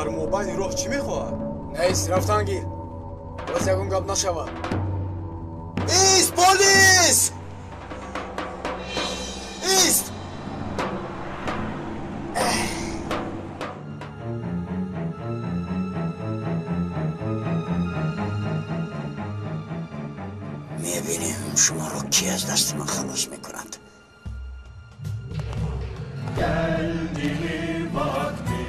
дар мобайни роҳ чӣ мехоҳад? Нест, рафтан гир. Боз ягон гап нашавад. Ист, полис! Ист! میبینیم شما رو کی از دست من خلاص میکنند. Geldi vakti,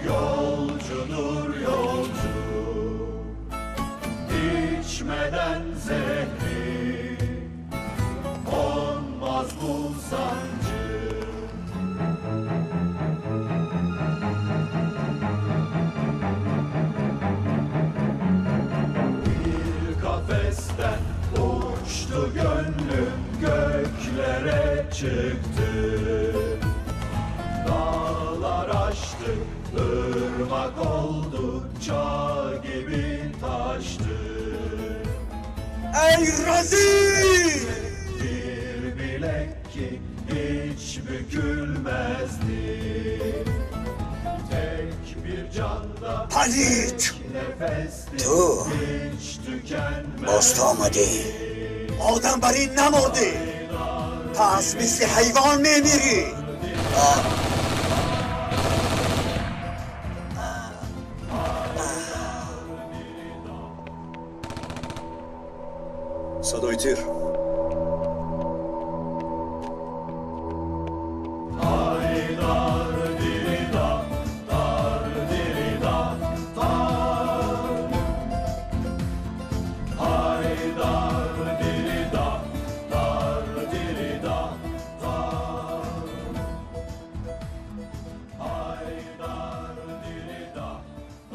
yolcudur yolcu, içmeden zehri, olmaz bu sancı. Bir kafesten uçtu gönlüm, göklere çıktı. Dağlar aştı, ırmak oldu, çağ gibi taştı. Ey rezil! Bir bilek ki hiç bükülmezdi. Tek bir canda پلید nefesti, تو hiç tükenmez. باست آمدی. آدم بر این نمرده. پس مثل حیوان میمیری. صدای تیر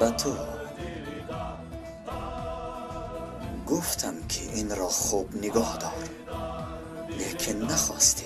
و تو گفتم که این را خوب نگاه دار، لیکن نخواستی.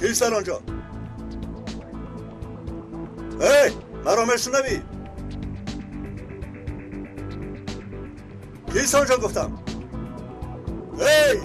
کیست آنجا؟ هی! مرا میشنوی؟ کیست آنجا گفتم؟ هی!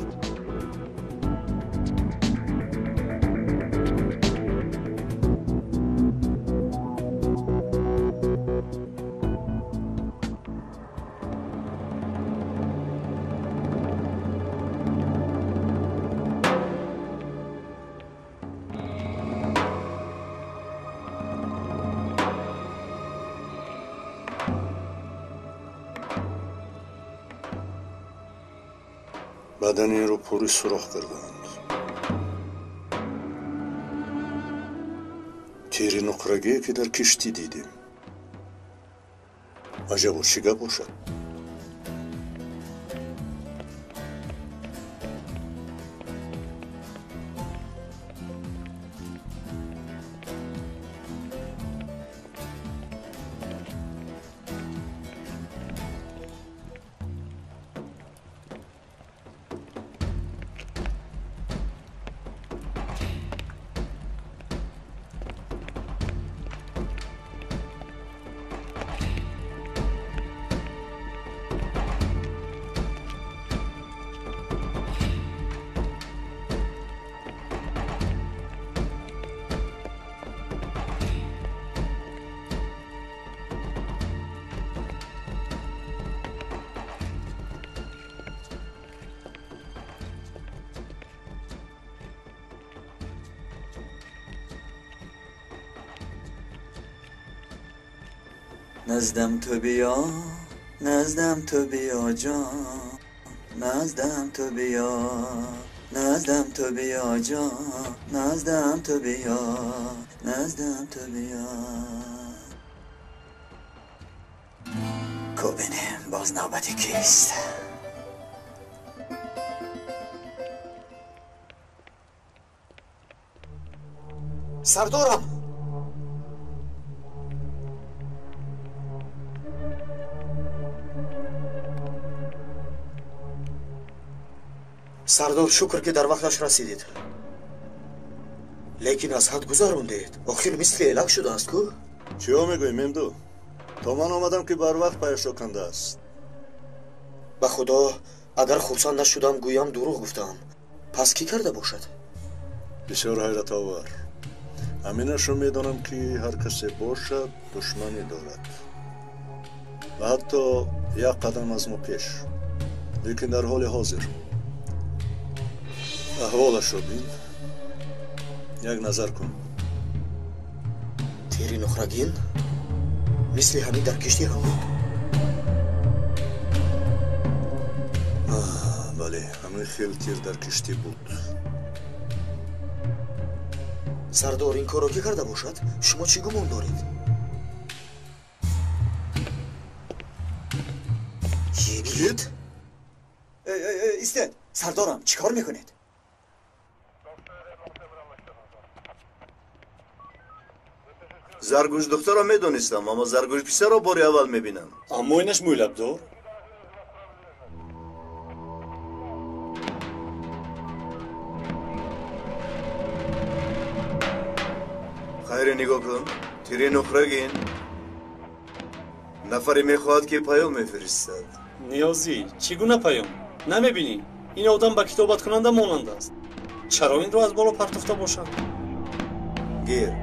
بدن این رو پوری سوراخ کردند. تیر نقرگی که در کشتی دیدیم. عجب و چیگه باشد. نزدم تو بیا نزدم تو بیا جان نزدم تو بیا نزدم تو بیا جان نزدم تو بیا نزدم تو بیا کو بینیم باز نوبتی کیست سردارم سردار شکر که در وقتش رسیدید لیکن از حد گذروندید آخر مثل الک شده است کو چیو میگوی ممدو؟ تا من آمدم که بر وقت پیش کنده است. به خدا اگر خرسند نشدم گویم دروغ گفتم پس کی کرده باشد؟ بسیار حیرت آور. همینش رو میدانم که هر کسی باشد دشمنی دارد و حتی یک قدم از ما پیش. لیکن در حال حاضر احوالش رو بین، یک نظر کن. تیری نخرگین مثل همین در کشتی هم بود. بله، همین خیلی تیر در کشتی بود. سردار این کارو که کرده باشد شما چی گمان دارید؟ چیت؟ ایسته سردارم چیکار میکنید؟ زرگوش دختر را میدونستم اما زرگوش پسر را باری اول میبینم. اما اینش مویلب دار؟ خیر نگاه کن. تیری نخرگین نفری میخواهد که پیام میفرستد. نیازی چگونه پیام؟ نمیبینی؟ این آدم با کتابت کننده مانند است. چرا این رو از بالا پرتفته باشد؟ گیر.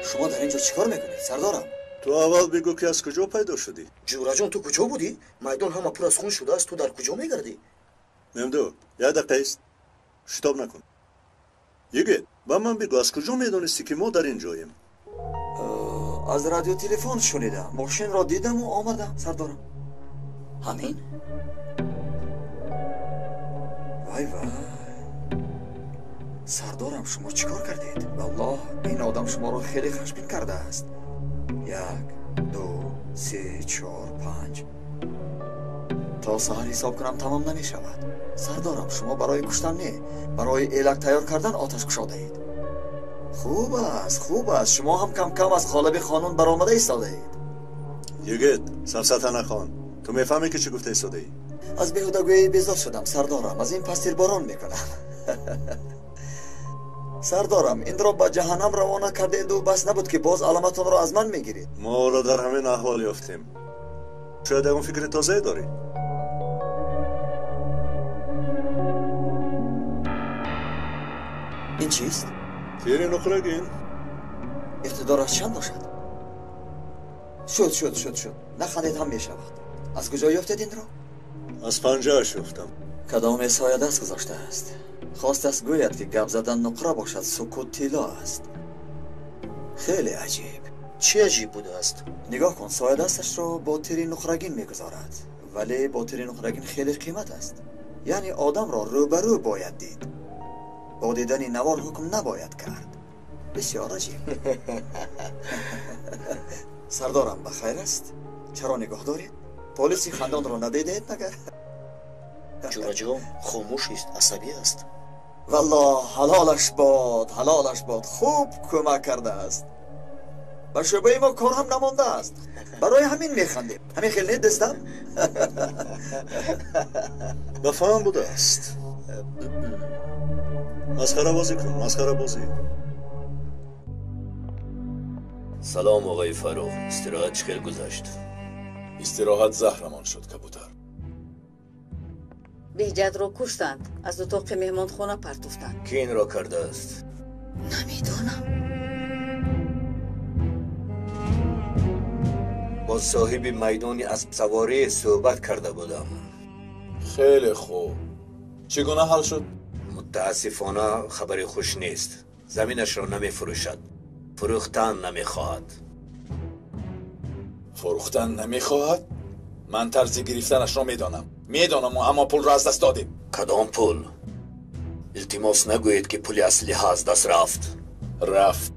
شما در اینجا چیکار میکنید سردارم؟ تو اول بگو که از کجا پیدا شدی؟ جورا جان تو کجا بودی؟ میدان همه پر از خون شده است، تو در کجا میگردی؟ ممدو، یک دقیقه است. شتاب نکن. یگه با من بگو از کجا میدونستی که ما در اینجاییم؟ از رادیو تلفن شنیدم، ماشین را دیدم و آمدم سردارم. همین؟ وای وای سردارم شما چیکار کردید؟ والله این آدم شما را خیلی خشمگین کرده است. 1 2 3 4 5 تا سحر حساب کنم تمام نمی شود. سردارم شما برای کشتن نه، برای الک تیار کردن آتش گشاده اید. خوب است شما هم کم کم از قالب قانون برآمده ایستاده اید. یگه سفسطه نخوان. تو میفهمی که چی گفته ایستاده ای؟ از بیهودگویی بیزار شدم سردارم، از این پس تیرباران میکنم. سردارم این را با جهنم روانه کرده اید و بس نبود که باز علامتون را از من میگیرید. ما را در همین احوال یافتیم. شاید اون فکر تازه داری. این چیست؟ تیری نخرگین؟ اقتدارش چند باشد؟ شد نخندید هم میشود. از کجا یافتید این را؟ از پنجهش یافتم. کدام سایه دست گذاشته است؟ خواست است گوید که گپ زدن نقره باشد، سکوت طلا است. خیلی عجیب. چی عجیب بوده است؟ نگاه کن، سایه دستش را با تیری نخرگین میگذارد، ولی با تیری نخرگین خیلی قیمت است. یعنی آدم را روبرو باید دید، با دیدن نوار حکم نباید کرد. بسیار عجیب. سردارم بخیر است؟ چرا نگاه دارید؟ پلیسی خندان را ندیدید مگر؟ جورا جان خاموش است، عصبی است. والله حلالش باد خوب کمک کرده است. به شبه ما کار هم نمانده است، برای همین میخندیم. همین خیلی دستم. بفهم بوده است. مسخره بازی کن، مسخره بازی. سلام آقای فاروق. استراحت چکل گذشت؟ استراحت زهرمان شد کبوتر. بهجت را کشتند، از اتاق مهمان خانه پرتفتند. کی این را کرده است؟ نمیدانم. با صاحب میدانی اسب سواری صحبت کرده بودم. خیلی خوب. چگونه حل شد؟ متاسفانه خبری خوش نیست. زمینش را نمی فروشد. فروختن نمیخواهد. فروختن نمیخواهد؟ من طرز گرفتنش را میدانم اما پول را از دست دادیم. کدام پول؟ التماس نگویید که پول اصلی ها از دست رفت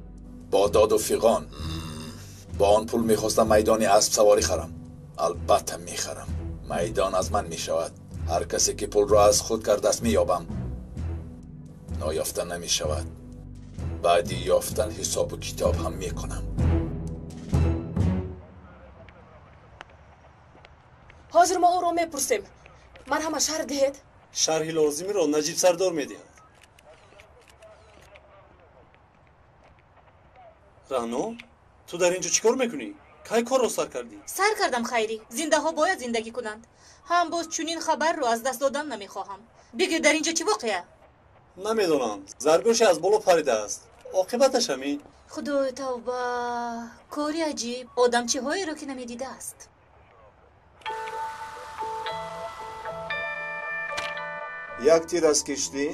با داد و فیغان. با آن پول میخواستم میدانی اسب سواری خرم. البته میخرم. میدان از من میشود. هر کسی که پول را از خود کرد دست مییابم. نایافتن نمیشود. بعدی یافتن حساب و کتاب هم میکنم. حاضر ما او را میپرسیم. من همه شرح دهید؟ شرح لازمی را نجیب سردار میدهد. رانو تو در اینجا چیکار میکنی؟ کی کار رو سر کردی؟ سر کردم خیری. زنده ها باید زندگی کنند. هم باز چنین خبر رو از دست دادن نمیخواهم. بگه در اینجا چی واقعه؟ نمیدونم. زرگوش از بالا پریده است. عاقبتش همین. خدای توبه. کاری عجیب. آدم چی هایی رو که نمیدیده است. یک تیر از کشتی،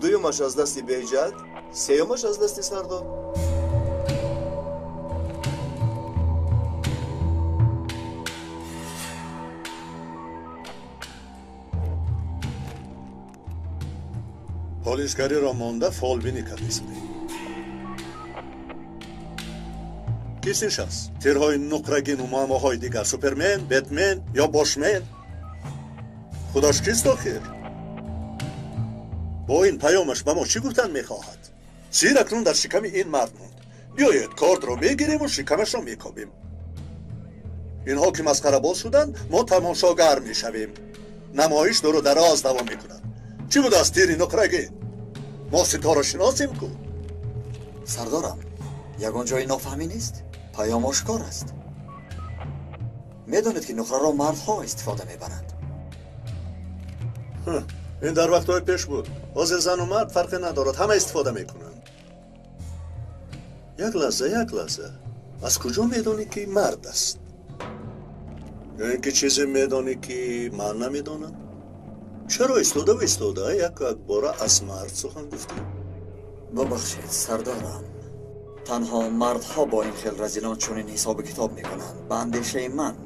دویمش از دستی بیجد، سیومش از دستی سردار. پلیسگری را مانده فالبینی کردیستی. کسیش است؟ تیرهای نقرگین و معماهای دیگر، سوپرمن، بتمن یا باشمن؟ خودش کیست آخر؟ با این پیامش به ما چی گفتن میخواهد؟ سیر اکنون در شکم این مرد موند. بیایید کارد رو میگیریم و شکمش رو میکابیم. اینها که مسخره باز شدن، ما تماشاگر میشویم. نمایش دور و دراز دوام میکنند. چی بود از تیری نقرگین؟ ما ستاره شناسیم کو؟ سردارم، یگان جای نافهمی نیست. پیام آشکار است. میدانید که نقره را مردها استفاده میبرند. این در وقتهای پیش بود. حاضر زن و مرد فرق ندارد، همه استفاده میکنند. یک لحظه از کجا میدانی که مرد است؟ یا اینکه چیزی میدانی که من نمیدانم؟ چرا ایستاده یک باره از مرد سخن گفتی؟ ببخشید سردارم، تنها مردها با این خیل رزیلان چنین حساب کتاب میکنند. به اندیشه من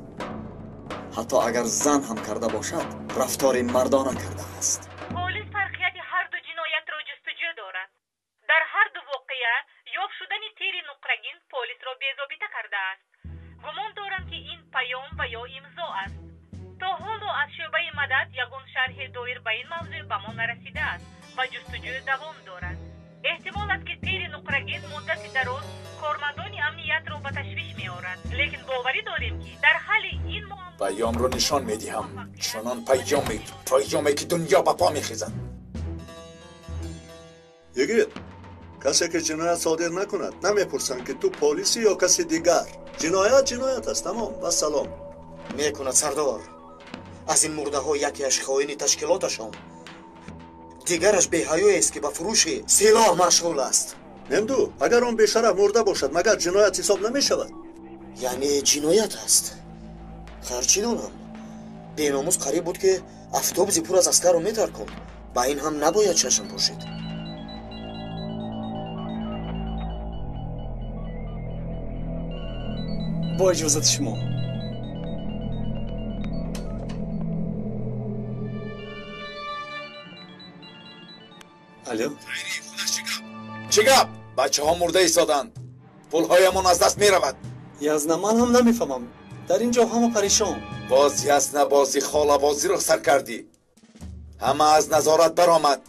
حتی اگر زن هم کرده باشد رفتار مردانه کرده است. پلیس فرقیت هر دو جنایت را جستجو دارد. در هر دو واقعه یافت شدن تیر نقرگین پلیس را بی‌ضابطه کرده است. گمان دارم که این پیام و یا امضا است. تا حالا از شعبه مدد یگان شرح دایر به این موضوع به ما نرسیده است و جستجو دوام دارد. احتمال است که تیر نقرگین مدت دراز کارمندان امنیت را به تشویش می آورد. لیکن باوری داریم که در حال این پیام رو نشان میدیم. چنان پیامی که دنیا به پا میخیزد. یگید کسی که جنایت صادر نکند نمیپرسن که تو پلیسی یا کسی دیگر. جنایت است. تمام و سلام. میکند سردار. از این مرده ها یکیش خائن تشکیلاتشان، دیگرش بی‌حیا است که به فروش سلاح مشغول است. نمدو اگر اون بیشرف مرده باشد مگر جنایت حساب نمی شود؟ یعنی جنایت است. خرچی دونم بیناموز قریب بود که افطوبزی پر از عسکر رو میترکن. با این هم نباید چشم پوشید. با اجازت شما. الو چی گپ؟ بچه ها مرده ایستادند. پول هایمان از دست می رود. یزنه من هم نمیفهمم. در اینجا همه پریشان. باز یزنه بازی خاله بازی رو سر کردی. همه از نظارت برآمد.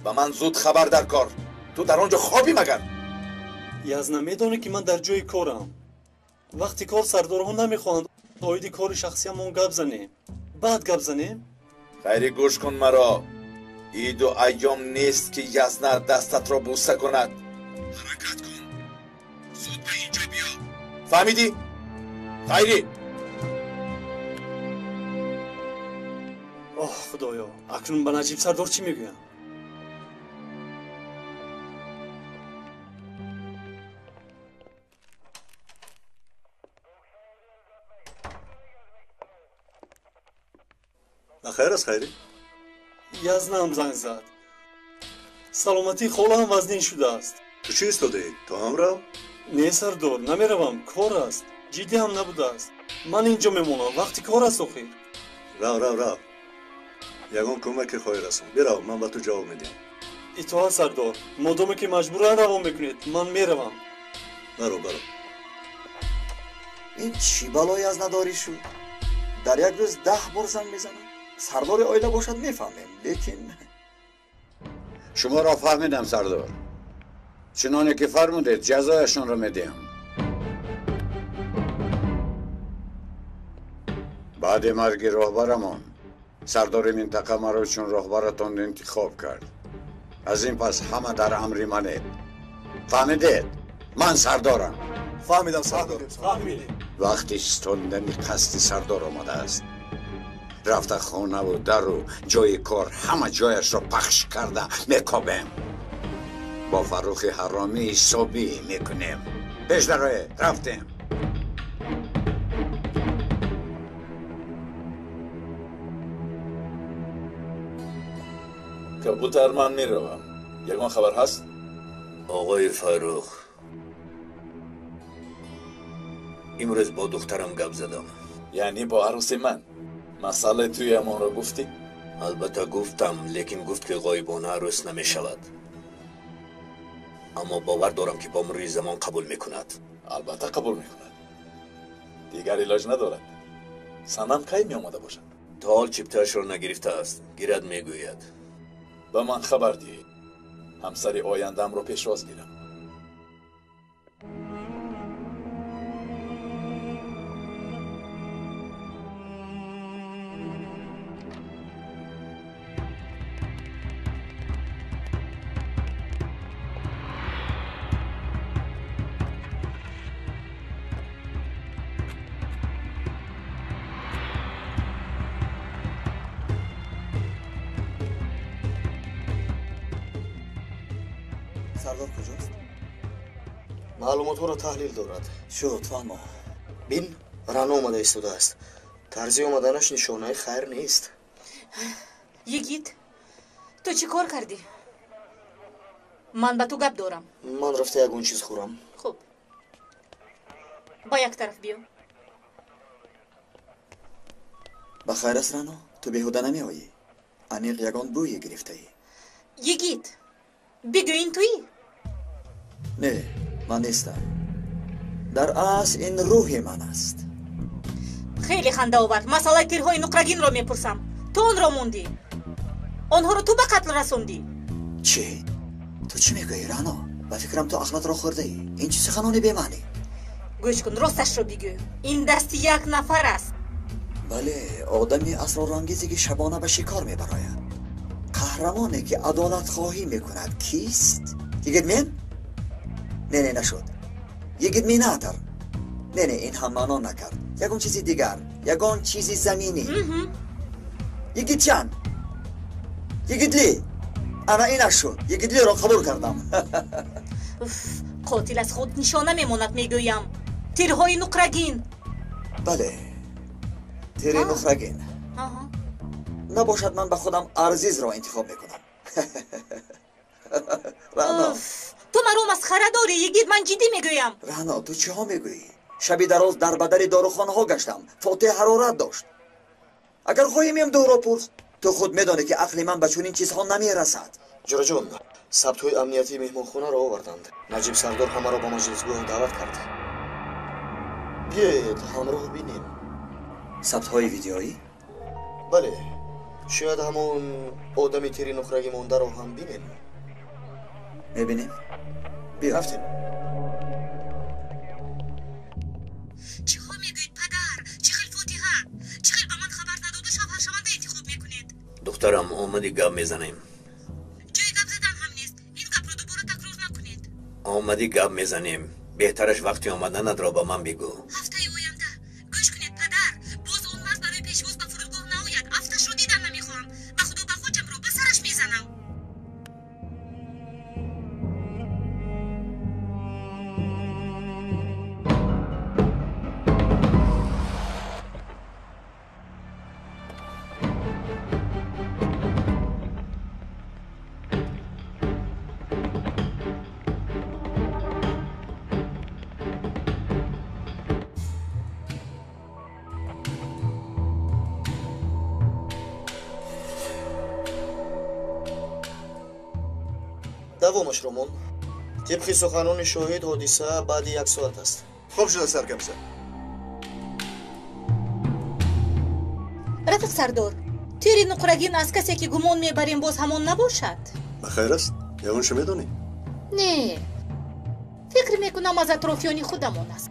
و من زود خبر در کار. تو در آنجا خوابی مگر؟ یزنه میدونه که من در جای کارم. وقتی کار سردارها نمیخواند تایید کار شخصی همون گپ زنیم. بعد گپ زنیم. خیری گوش کن مرا. اید و ایام نیست که یزنه دستت را بوسه کند. حرکت کن. زود به اینجا بیا. فهمیدی؟ خیری. آه خدایا، اکنون به نجیب سردار چی میگویم؟ خیر است خیری؟ یزنه هم زنگ زد. سلامتی خاله هم وزنین شده است. تو چی ایستادی؟ تو هم رو؟ نه سردار نمیروم، کار است. جدی هم نبوده است. من اینجا میمونم. وقتی کار است آخر. رو یگان کمک خواهی رسون. برو من به تو جواب میدم. اطاعت سردار. مادامی که مجبورن روان میکنید من میروم. برو این چی بلایی از نداری شد؟ در یک روز 10 بار زنگ میزنم. سردار آیله باشد میفهمیم، لیکن شما را فهمیدم سردار. چنانه که فرمودید جزایشون را میدیم. بعد مرگ رهبرمان سردار منطقه مرا چون رهبرتان انتخاب کرد. از این پس همه در امر منید. فهمیدید؟ من سردارم. فهمیدم سردار. وقتی استوندن قصد سردار آمده است، رفته خانه و در و جای کار همه جایش را پخش کرده میکابیم. با فروخ حرامی حسابی میکنیم. پیش دروی رفتیم. کبوتر من میروم. یگان خبر هست؟ آقای فروخ، امروز با دخترم گپ زدم. یعنی با عروس من مسئله توی امان را گفتی؟ البته گفتم، لیکن گفت که غایبانه عروس نمی شود. اما باور دارم که با مرور زمان قبول میکند. البته قبول میکند. دیگر علاج ندارد. سنم کی می آمده باشد؟ تا حال چپتهش را نگرفته است. گیرد میگوید. به من خبر دی. همسر آیندم را پیشواز گیرم. سردار کجاست؟ معلومات را تحلیل دارد. شد فهمم. بین رنا آمده ایستاده است. طرز آمدنش نشانه خیر نیست. یگید تو چی کار کردی؟ من با تو گپ دارم. من رفته یگون چیز خورم. خوب، با یک طرف بیا. بخیر است رنا؟ تو بیهوده نمی آیی؟ انیق یگان بویی گرفته ای. یگید بگو این تویی؟ نه من نیستم. در اصل این روح من است. خیلی خنده آورد. مسئله تیرهای نقرگین را میپرسم. تو آن را موندی. آنها را تو به قتل رسوندی. چی؟ تو چی میگویی رنا؟ به فکرم تو عقلت را خورده ای. این چی سخنانی بی‌معنی؟ گوش کن، راستش را بگو. این دست یک نفر است. بله، آدمی اسرارانگیزی که شبانه به شکار میبراید. قهرمانی که عدالت خواهی میکند کیست؟ یگید من؟ نه نشد. یگید می ناتر. نه این هم معنا نکرد. یگون چیزی دیگر. یگون چیزی زمینی. یگید چند؟ یگید لی. اما این نشد. یگید لی را قبول کردم. قاتل از خود نشانه میماند میگویم. تیرهای نقرگین. بله، تیر نقرگین. نباشد من به خودم عزیز را انتخاب میکنم. رنا، تو مرا مسخره داری. یگید من جدی میگویم. رنا تو چه ها میگویی؟ شبی دراز در بدر داروخانه ها گشتم. فاتح حرارت داشت. اگر خواهی میم دو را پرس. تو خود میدانی که عقل من به چنین چیزها نمیرسد. جورا جون، ثبت های امنیتی مهمانخانه را آوردند. نجیب سردار همه را با مجلسگاه دعوت کرد. بیایید همراه بینیم. ثبت های ویدیویی؟ بله، شاید همون آدمی تیری نقرگی مونده را هم بینیم. میبینیم؟ بیا. رفتیم. چی ها میگوید پدر؟ چخیل فاتحه؟ چخیل به من خبر نداد و شوهر شونده انتخاب میکنید؟ دخترم آمدی گپ میزنیم. جای گپ زدن هم نیست. این گپ رو دوباره تکرار نکنید. آمدی گپ میزنیم. بهترش وقتی آمدنت را با من بگو. هفته آینده. گوش کنید پدر. باز اون مرد برای پیشواز به فرودگاه ناید. افتش رو دیدن نمیخوام. به خدا به خودم رو به سرش میزنم. دوامش رومون طبق سخنان شاهد حادثه بعد 1 ساعت است. خوب شده سرکمسر. рафиқ сардор, тири нуқрагин аз касе ки гумон мебарем боз ҳамон набошад? бахайр аст? ягоншо медонӣ? не, фикр мекунам аз атрофиёни худамон аст.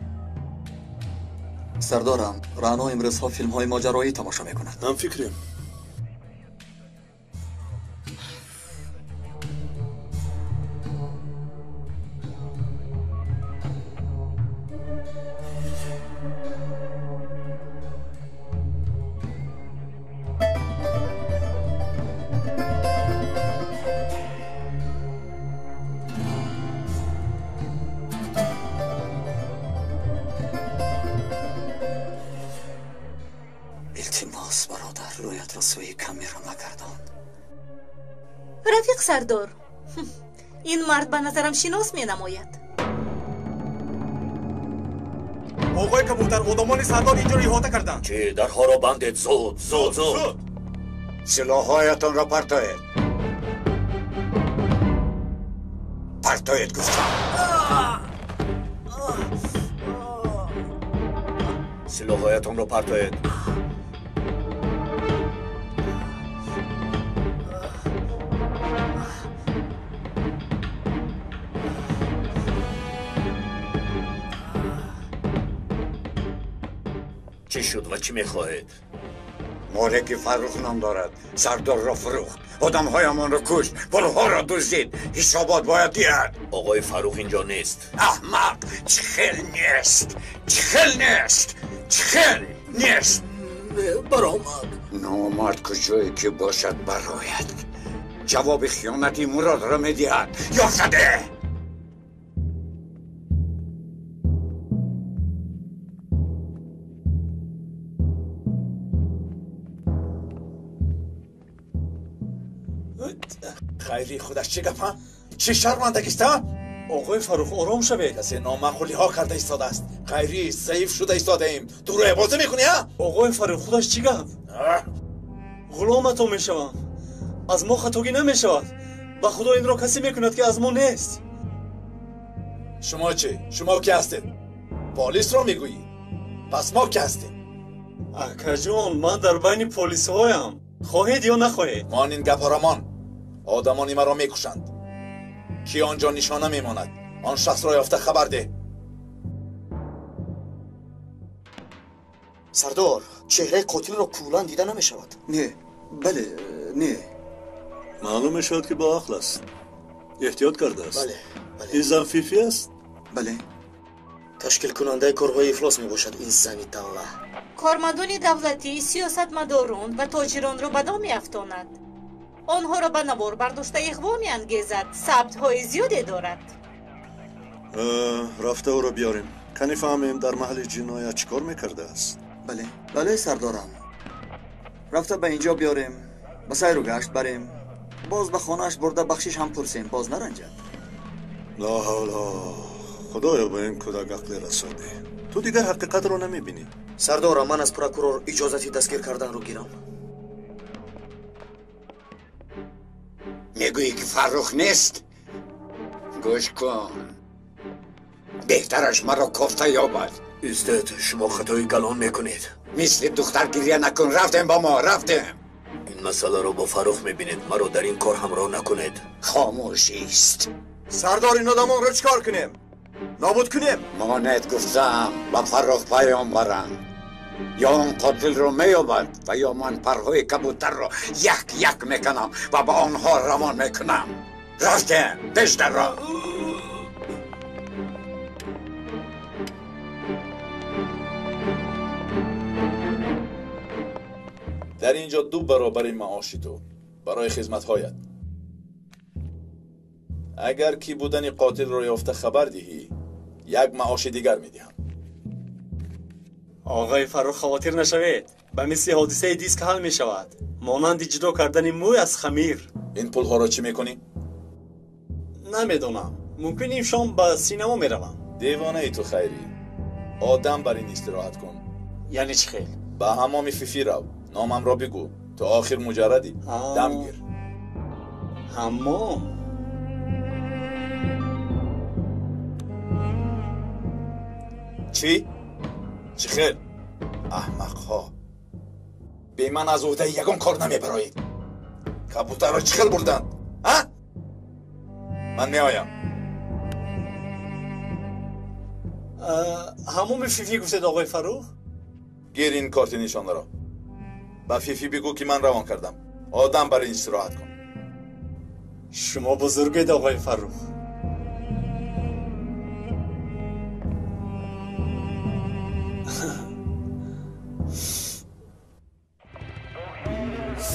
сардорам, раъно имрӯзҳо филмҳои моҷароӣ тамошо мекунад. ҳам фикрем. рафиқ сардор, ин мард ба назарам шинос менамояд. оғои кабутар, одамони сардор инҷоро иҳота карданд. чӣ, дарҳоро бандед, зуд. силоҳҳоятонро партоед. партоед гуфтам. силоҳҳоятонро партоед. چی شد و چی میخواهید؟ مالک فروخ نام دارد. سردار را فروخت، آدمهایمان را کشت، پولها را دزدید. حسابات باید دید. آقای فروخ اینجا نیست. احمق، چخل نیست. برآمد. نامرد کجایی که باشد برآید. جواب خیانتی مراد را میدهد. یا شده خیری خودش چی گفت؟ چی شرمندگیست ها؟ آقای فروخ آرام شوید. کسی نامعقولی ها کرده ایستاده است. خیری ضعیف شده ایستاده ایم. تو رو بازی میکنی ها؟ آقای فروخ خودش چی گفت؟ غلام تو میشوم. از ما خطاگی نمیشود. با خدا این را کسی میکند که از ما نیست. شما چی؟ شما کی هستید؟ پلیس را میگویی؟ پس ما کی هستیم؟ اکا جان، من در بین پلیس هایم. خواهید یا نخواهید؟ مان این گپارمان آدمانی مرا میکشند. کی آنجا نشانه میماند؟ آن شخص را یافته خبر ده. سردار، چهره قاتل را کولان دیده نمیشود. نه، بله، نه. معلوم میشود که با عقل است. احتیاط کرده است. بله. این زن فیفی است؟ بله. تشکیل کننده کارهای افلاس میباشد این زنی داله. کارمندان دولتی سیاستمداران و تاجران را به دام می‌افکند. آنها را به نوار برداشته اغوا می‌انگیزد. ثبت‌های زیادی دارد. رفته او را بیاریم. کنی فهمیم در محل جنایت چیکار میکرده است. بله سردارم. رفته به اینجا بیاریم، به سیر و گشت بریم، باز به خانه‌اش برده بخشش هم پرسیم، باز نرنجد. لا حول، خدایا به این کودک عقل رسانده. تو دیگر حقیقت رو نمیبینی. سردار، من از پروکورور اجازتی دستگیر کردن رو گیرم. میگویی که فروخ نیست؟ گوش کن، بهترش مرا کفته یابد. استاد، شما خطای کلان میکنید. مثل دختر گریه نکن. رفتیم با ما، رفتیم. این مسئله رو با فروخ میبینید. مرا در این کار همراه نکنید. خاموشی است. سردار، این آدمان رو چکار کنیم؟ نابود کنیم؟ مانت گفتم با فروخ پیام برند. یا اون قاتل رو میابد و یا من پرهای کبوتر رو یک میکنم و با آنها روان میکنم. رفتیم، پیش در را. در اینجا 2 برابر معاش تو برای خدمت‌هایت. اگر کی بودن قاتل را یافته خبر دهی، 1 معاش دیگر میدهم. آقای فروخ خاطر نشوید. به مثل حادثه دیسک حل می شود. مانند جدا کردن موی از خمیر. این پولها را چی میکنی؟ نمیدونم. ممکن این شام به سینما میروم. دیوانه ای تو خیری. آدم بر این استراحت کن. یعنی چی خیل؟ به حمام فیفی رو. نامم را بگو. تو آخر مجردی. دم گیر. حمام. چی؟ چی خیل؟ احمق ها به من از عهده یگان کار نمیبرایید. کبوتر را چی خیل بردن؟ ها؟ من میآیم. همون فیفی گفتید آقای فروخ؟ گیر این کارت نشانه را. با فیفی بگو که من روان کردم. آدم برای استراحت کن. شما بزرگید آقای فروخ.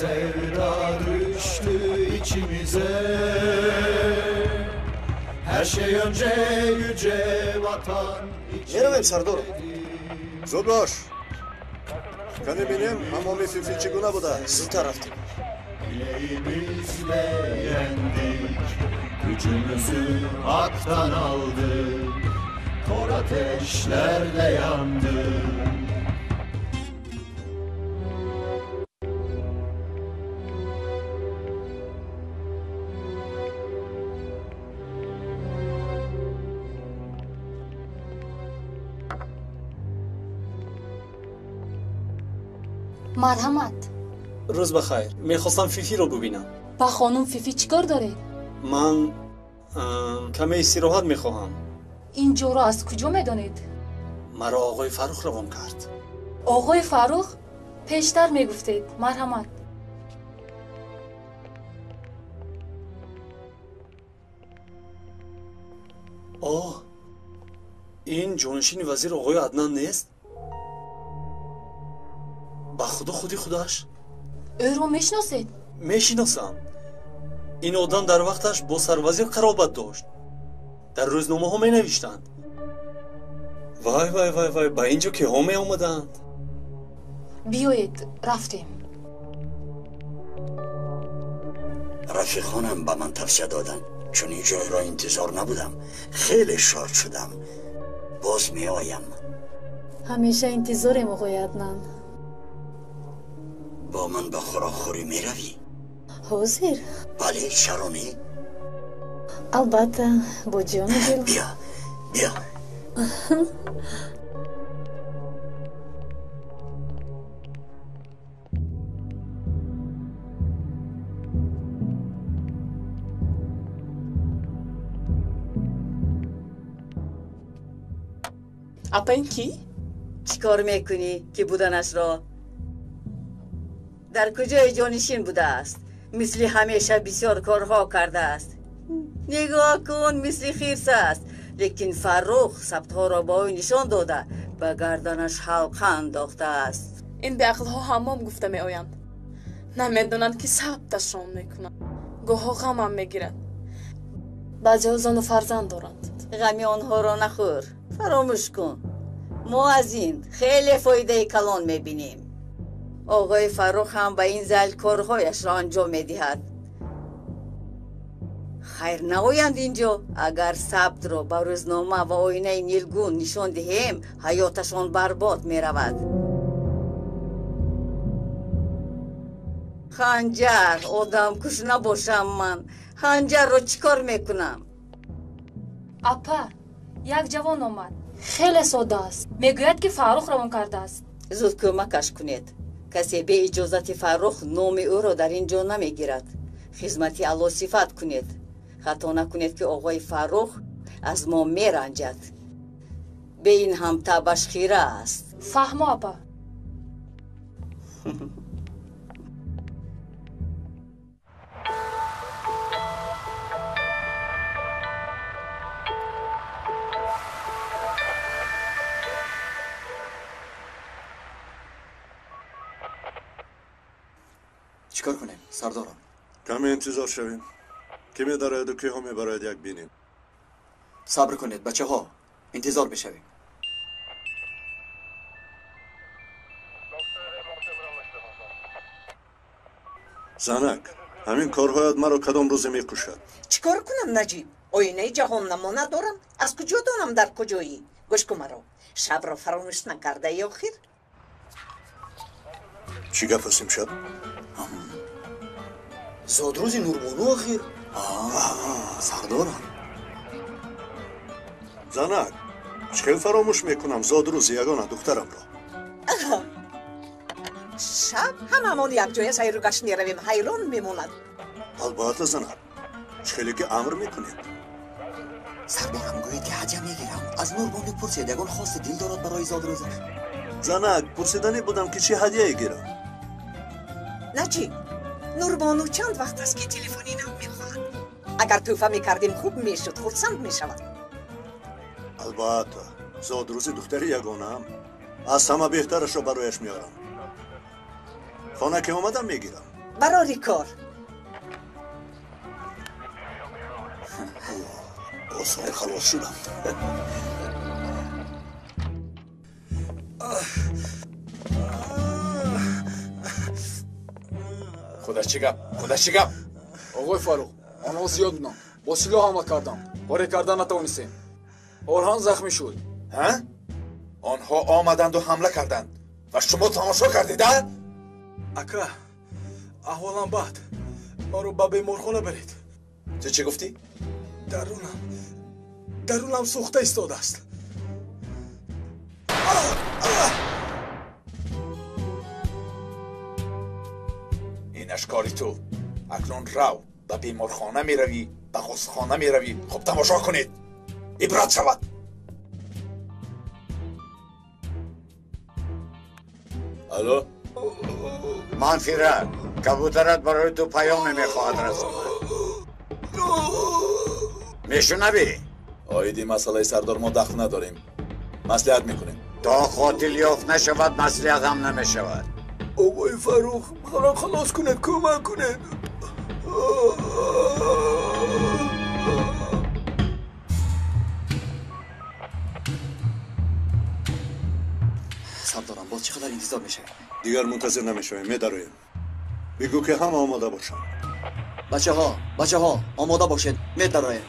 Sevda düştü içimize. Her şey önce yüce vatan. میرویم سردار. زود باش. کنی بینیم همامی فیفی چگونه بوده؟ زودتر رفتیم. Bileğimizle yendik, gücümüzü haktan aldık, kor ateşlerle yandık. مرحمت. روز بخیر. میخواستم فیفی رو ببینم. با خانم فیفی چیکار داره؟ من کمی استراحت میخواهم. اینجا رو از کجا میدونید؟ مرا آقای فروخ روان کرد. آقای فروخ؟ پیشتر میگفتید. مرحمت. آه، این جانشین وزیر آقای عدنان نیست؟ با خدا خودش؟ او رو میشناسید؟ میشناسم. این آدم در وقتش با سروزیر قرابت داشت. در روزنامه ها می نوشتند. وای وای وای وای، با اینجا که ها می آمدند. بیایید رفتیم. رفیقانم با من توصیه دادن، چون این جای را انتظار نبودم. خیلی شاد شدم. باز می آیم. همیشه انتظارم آقای عدنان. با من به خوراخوری می روی؟ حاضر؟ بله، چرانی؟ البته با جان دل. بیا اپا این کی؟ چی کار میکنی که بودنش را؟ در کجای جانشین بوده است؟ مثل همیشه بسیار کارها کرده است. نگاه کن، مثل خیرس است. لیکن فروخ ثبتها را با او نشان داده به گردنش حلقه انداخته است. این به عقلها حمام گفته می آیند. نمیدونند که ثبتشان میکنند. گاها غم هم میگیرند. بعضی زن و فرزند دارند. غمی آنها را نخور، فراموش کن. ما از این خیلی فایده کلان میبینیم. آقای فروخ هم به این زل کارهایش را انجام میدهد. خیر نمایند اینجا. اگر ثبت را به روزنامه و آینه نیلگون نشان دهیم، حیاتشان برباد میرود. خنجر، آدم کش نباشم من. خنجر را چیکار میکنم؟ اپا، یک جوان آمد. خیلی ساده است. میگوید که فروخ روان کرده است. زود کمکش کنید. کسی به اجازت فروخ نام او را در اینجا نمیگیرد. خدمتی اعلی صفت کنید. خطا نکنید که آقای فروخ از ما میرنجد. به این هم تبش خیره است. فهمو اپا. چیکار کنیم سردارم؟ کمی انتظار شویم. کی می‌دارد و کی ها می‌براید یک بینیم. صبر کنید بچه ها، انتظار بشویم. زنک، همین کارهایت مرا کدام روز میکشد. چیکار کنم نجیب؟ آینه جهان نما ندارم. از کجا دانم در کجایی؟ گوش کن مرا. شب را فراموش نکرده ای آخر؟ چی گپ است امشب؟ زادروز نوربانو آخر. سردارم. زنک، چخیل فراموش میکنم زاد روز یگانه دخترم را. شب هممون یک جای سیر و گشت میرویم حیران میموند. البته زنم چخیلی که امر میکنید. سردارم گوید که هدیه میگیرم. از نوربانو پرسید یگان خواست دل دارد برای زاد روزش. زنک پرسیدنی بودم که چی هدیه گیرم. نجیب نوربانو چند وقت است که تلفنی نام میخواهد. اگر توفه میکردیم خوب میشد، خرسند میشود. البته زاد روز دختری یگانم از همه بهترش رو برایش میارم. خانه که اومدم میگیرم. برای کار آسای خلاص شدم. خودش چی گپ؟ آقای فاروق آنها زیاد بودن. با سلاح حمله کردن. کاری کردن نتوانستیم. орҳон захмӣ шуд. آنها آمدند و حمله کردند و شما تماشا کردید؟ ака аҳволам бад. маро ба беморхона баред. تو چی گفتی؟ дарунам сӯхта истодааст. اینش کاری تو. اکنون رو به بیمارخانه میروی، به غسلخانه میروی. خب تماشا کنید، عبرت شود. الو منفیره کبوترت برای تو پیامی میخواهد رساند. میشنوی؟ آیدی مسئله سردار ما دخل نداریم. مصلحت میکنیم. تا قاتل یافت نشود مصلحت هم نمیشود. آقای فاروق مرا خلاص کنید، کمک کنید. سردارم باز چقدر انتظار میشه؟ دیگر منتظر نمیشویم، میدرویم. بگو که همه آماده باشن. بچه ها آماده باشید، میدرویم.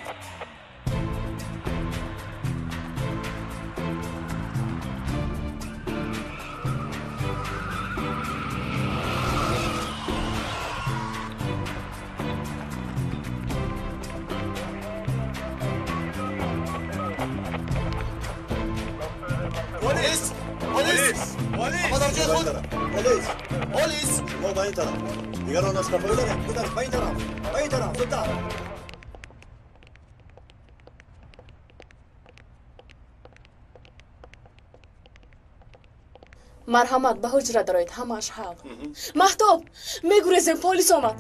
پلیس شما با این طرف. دیگران از کفایی داریم. با این طرف زودتر. марҳамат ба ҳуҷра дароед ҳамааш ҳал. маҳтоб мегурезем, полис омад.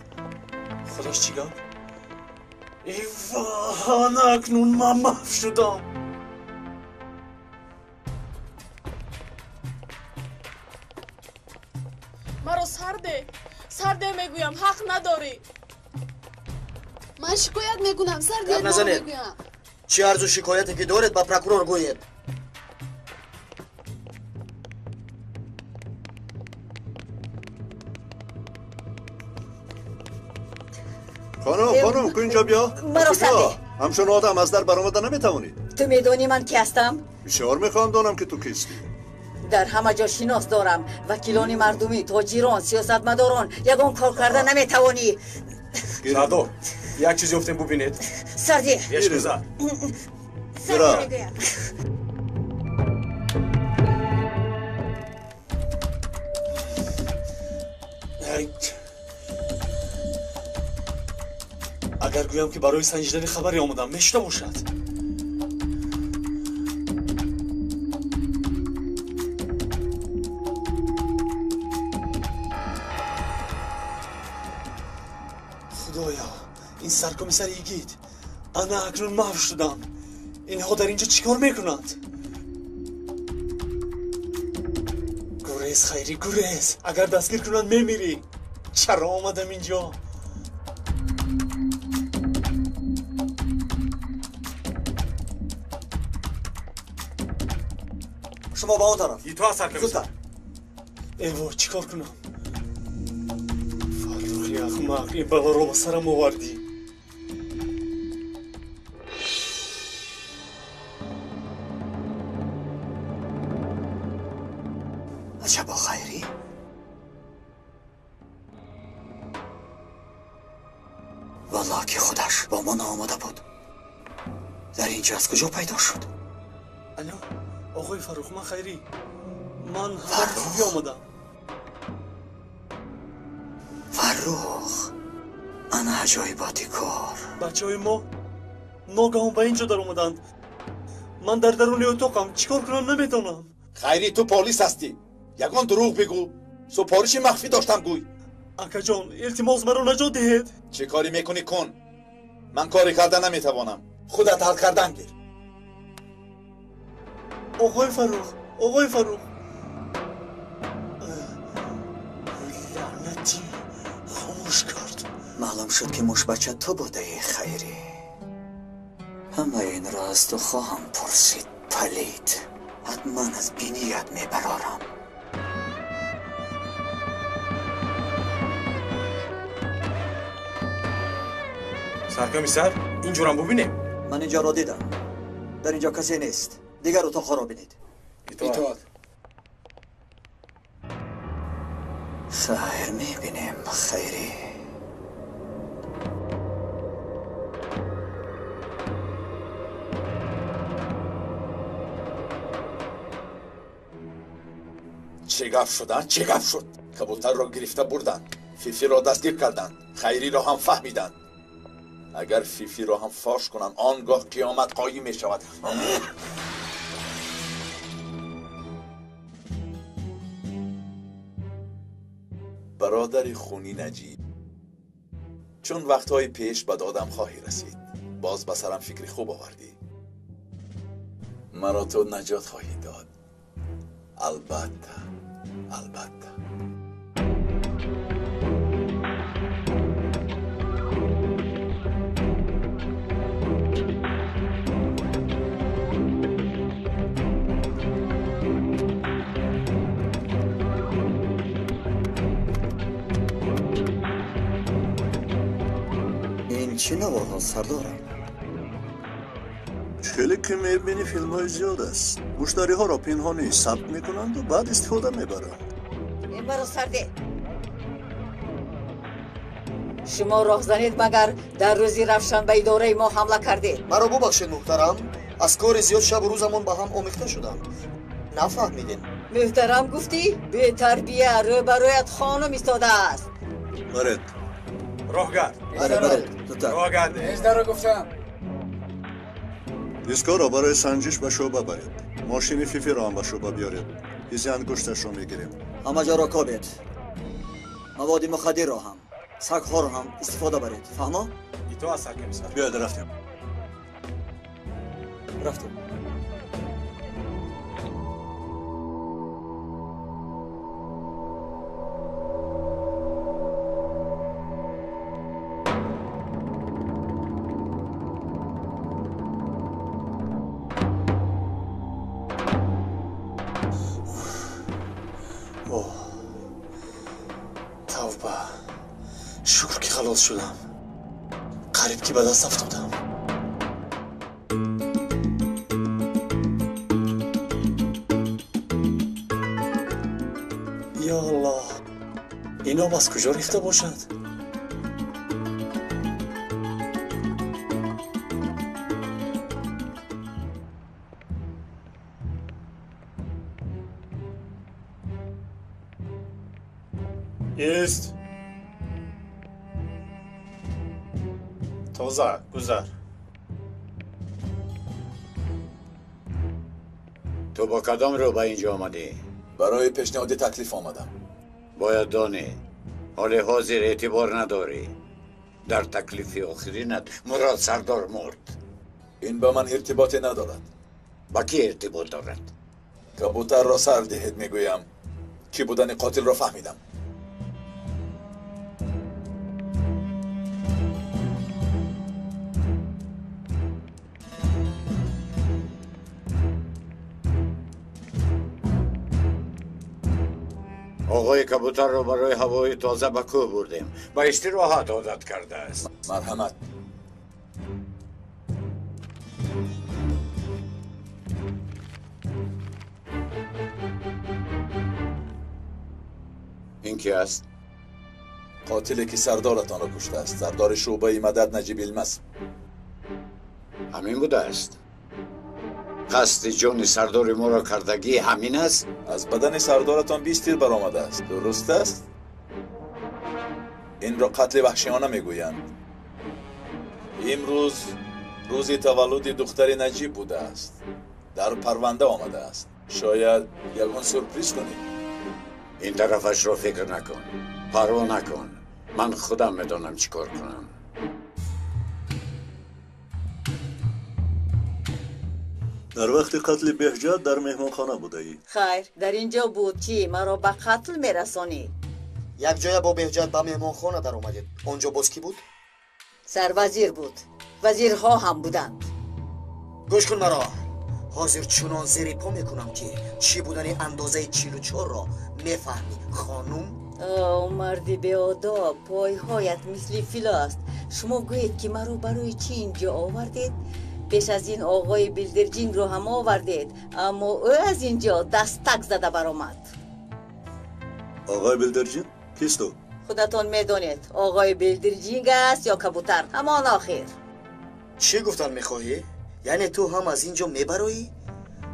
خودش چی گفت؟ ایوان اکنون من محو شدم. маро сарде мегӯям, ҳақ надорӣ. ман шикоят мекунам, сарде мегӯям. чӣ арзу шикояте ки доред ба прокурор гӯед. خانم اینجا بیا. مرا سرده. همچون آدم از در برآمده نمیتوانید. تو میدونی من کی هستم؟ بسیار میخوام دانم که تو کیستی. در همه جا شناس دارم. وکیلان مردمی، تاجران، سیاستمداران. یگان کار کردن نمیتوانی. سردار یک چیزی افتیم ببینید. سردی برا اگر گویم که برای سنجیدن خبری آمدم میشته باشد. خدایا این سرکمیسر یگید انا اکنون محو شدم. اینها در اینجا چیکار میکنند؟ گریز خیری گریز، اگر دستگیر کنند میمیری. چرا آمدم اینجا؟ شما با اون طرف. ای تو از سرکمیسر. ایوا چیکار کنم؟ فرخی احمق، این بلا رو با سرم آوردی. عجبا خیری؟ والله که خودش با ما نآمده بود. در اینجا از کجا پیدا شد؟ الو آقای فروخ من خیری من فیفی آمدم. فروخ انا عجایباتی کار. بچه های ما ناگهان به اینجا در اومدند. من در درون اتاقم چیکار کنم نمیدونم. خیری تو پلیس هستی. یگان دروغ بگو. سپارش مخفی داشتم گوی. اکا جان التماس مرا نجات دهید. چه کاری میکنی کن. من کاری کردن نمیتوانم. خودت حل کردن گیر. آقای فروخ لعنتی خاموش کرد. معلوم شد که مش بچه تو بوده ای خیری. همه این را از تو خواهم پرسید پلید. حتما از بینیت میبرارم. سرکمیسر اینجورم ببینیم. من اینجا را دیدم. در اینجا کسی نیست. دیگر اتاق را بینید. اطاعت. خیر میبینیم خیری. چه گپ شد؟ کبوتر را گرفته بردن. فیفی را دستگیر کردند. خیری را هم فهمیدند. اگر فیفی را هم فاش کنند آنگاه قیامت قایم می شود. برادر خونی نجیب، چون وقتهای پیش به دادم خواهی رسید باز به سرم فکری خوب آوردی. مرا تو نجات خواهی داد. البته این چی نوار ها سردارم؟ خیلی که میبینی فیلم های زیاد است. مشتری ها را پنهانی ثبت میکنند و بعد استفاده میبرند. این برو سرده. شما راه زنید مگر در روزی رفشان به اداره ما حمله کردید؟ مرا ببخشید محترم. از کار زیاد شب و روزمون با هم آمیخته شدم. نفهمیدین؟ محترم گفتی؟ به تربیه روبرویت خانم ایستاده است. برید. راه گرد. راه گرد. ایزده را گفتم. دیسکا را برای سنجش به شعبه برید. ماشین فیفی را هم به شعبه بیارید. ایزی انگشتش را میگیریم. همه جا را کابید. مواد مخدر را هم سگ ها را هم استفاده برید. فهمه؟ اطاعت سرکمیسر. بیاید رفتیم. توبه شکر که خلاص شدم. قریب که به دست افتادم. یا الله اینا از کجا ریخته باشد؟ ایست. تازه گذر. تو با کدام رو به اینجا آمدی؟ برای پیشنهاد تکلیف آمدم. باید دانی حال حاضر اعتبار نداری. در تکلیف آخرینت مراد سردار مرد. این به من ارتباطی ندارد. با کی ارتباط دارد؟ کبوتر را سر دهید میگویم. کی بودن قاتل را فهمیدم. آقای کبوتر رو برای هوای تازه به کوه بردیم. با استراحت عادت کرده است. مرحمت. این کی است؟ قاتلی که سردارتان را کشته است. سردار شعبه مدد نجیب المس. همین بوده است. قصد جان سردار ما را کردگی همین است؟ از بدن سردارتان 20 تیر برآمده است. درست است؟ این را قتل وحشیانه میگویند. امروز روزی تولد دختر نجیب بوده است. در پرونده آمده است. شاید یگان سورپریز کنید. این طرفش را فکر نکن. پروا نکن. من خودم میدانم چی کار کنم. در وقت قتل بهجت در مهمانخانه بوده ای؟ خیر در اینجا بود که مرا به قتل میرسانی. یک جای با بهجت به مهمانخانه در اومدید. اونجا باز کی بود؟ سروزیر بود. وزیرها هم بودند. گوش کن مرا. حاضر چنان زیر پا میکنم که چی بودن اندازه 44 را میفهمی خانوم؟ مردی به آداب، پایهایت مثل فیل است. شما گویید که مرا برای چی اینجا آوردید؟ پیش از این آقای بیلدرجینگ رو هم آوردید، اما او از اینجا دستک زده برآمد. آقای بیلدرجینگ؟ کیست او؟ خودتان میدانید آقای بیلدرجینگ است یا کبوتر، همان آخر. چی گفتن میخواهی؟ یعنی تو هم از اینجا میبرایی؟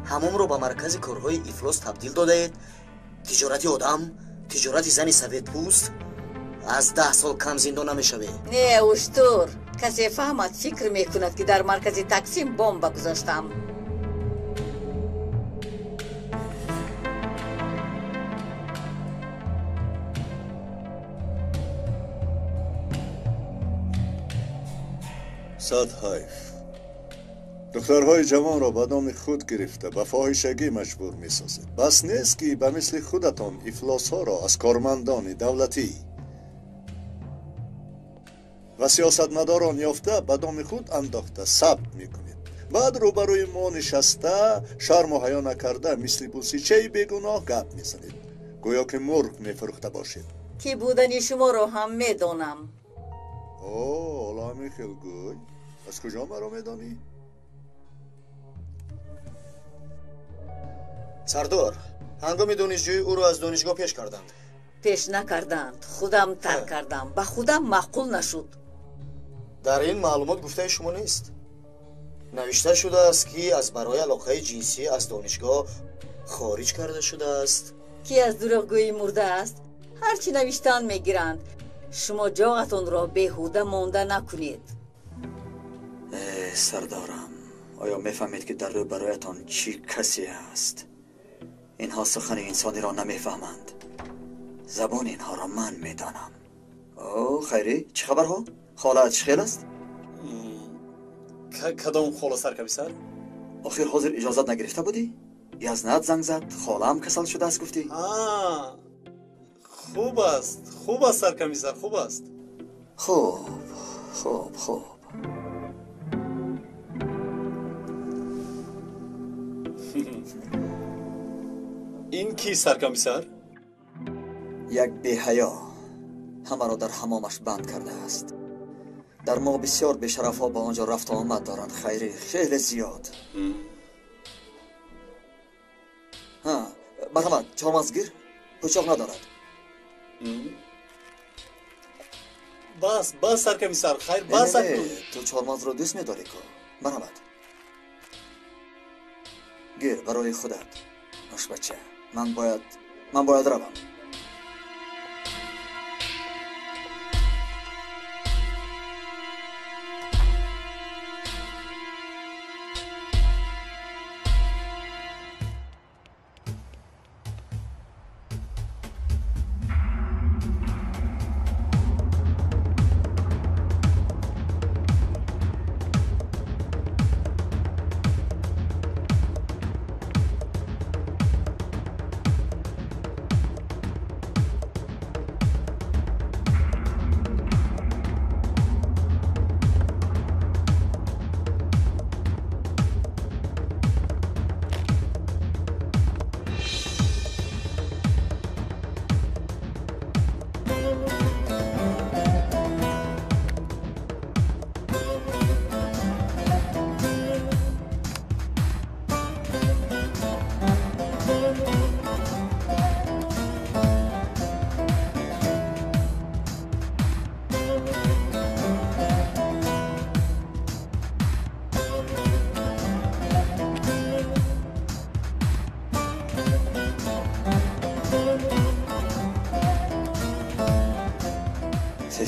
همون رو به مرکز کارهای افلاس تبدیل دادید؟ تجارت آدم؟ تجارت زن سفید پوست؟ از 10 سال کم زندان نمیشوی. نه اشتر، کسی فهمد فکر میکند که در مرکز تقسیم بمب گذاشتم. صد حیف. دخترهای جوان را به دام خود گرفته به فاحشگی مجبور میسازید. بس نیست که به مثل خودتان افلاس ها را از کارمندان دولتی و سیاستمداران یافته به دام خود انداخته ثبت میکنید. بعد روبروی ما نشسته شرم و حیا نکرده مثل بوسیچه بیگناه گپ میزنید، گویا که مرغ میفروخته باشید. کی بودنی شما رو هم میدانم. حالا همین خیلگوی از کجا مرا میدانی؟ سردار، هنگام دانشجویی او را از دانشگاه پیش کردند. پیش نکردند، خودم ترک کردم. به خودم معقول نشد. در این معلومات گفته شما نیست. نوشته شده است که از برای علاقه جنسی از دانشگاه خارج کرده شده است. کی از دروغگویی مرده است؟ هرچی نوشتن میگیرند. شما جاغتون را بیهوده مانده نکنید. سردارم، آیا میفهمید که در رو برایتان چی کسی است؟ اینها سخن انسانی را نمیفهمند. زبان اینها را من میدانم. خیری، چه خبر ها؟ خاله چه خیل است؟ کدام خاله سرکبیسر؟ آخر حاضر اجازت نگرفته بودی؟ یزنت زنگ زد، خاله هم کسل شده است گفتی؟ خوب است سرکمیسر، خوب است. خوب این کی سرکمیسر؟ یک بی‌حیا همه را در حمامش بند کرده است. در ما بسیار بی‌شرف ها با آنجا رفت و آمد دارند. خیری، خیلی زیاد. مرحمت، چهارمزگیر پوچاق ندارد. بس سرکمیسر، خیر بس. تو چهارمز را دوست می‌داری که؟ مرحمت، گیر برای خودت. نوش بچه، من باید روم.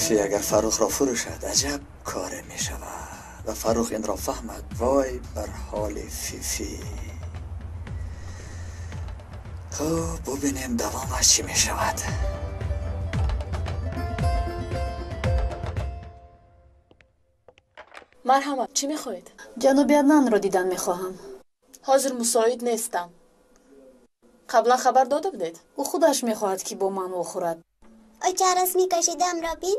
فیفی اگر فاروق را فروشد عجب کار می شود و فاروق این را فهمد وای بر حال فیفی. خب ببینیم دوامش چی می شود. مرحمت، چی میخواید؟ جناب عدنان را دیدن میخواهم. حاضر مساعد نیستم. قبلا خبر داده بودید؟ او خودش میخواهد که با من بخورد. چه عرص میکشیدم را بین؟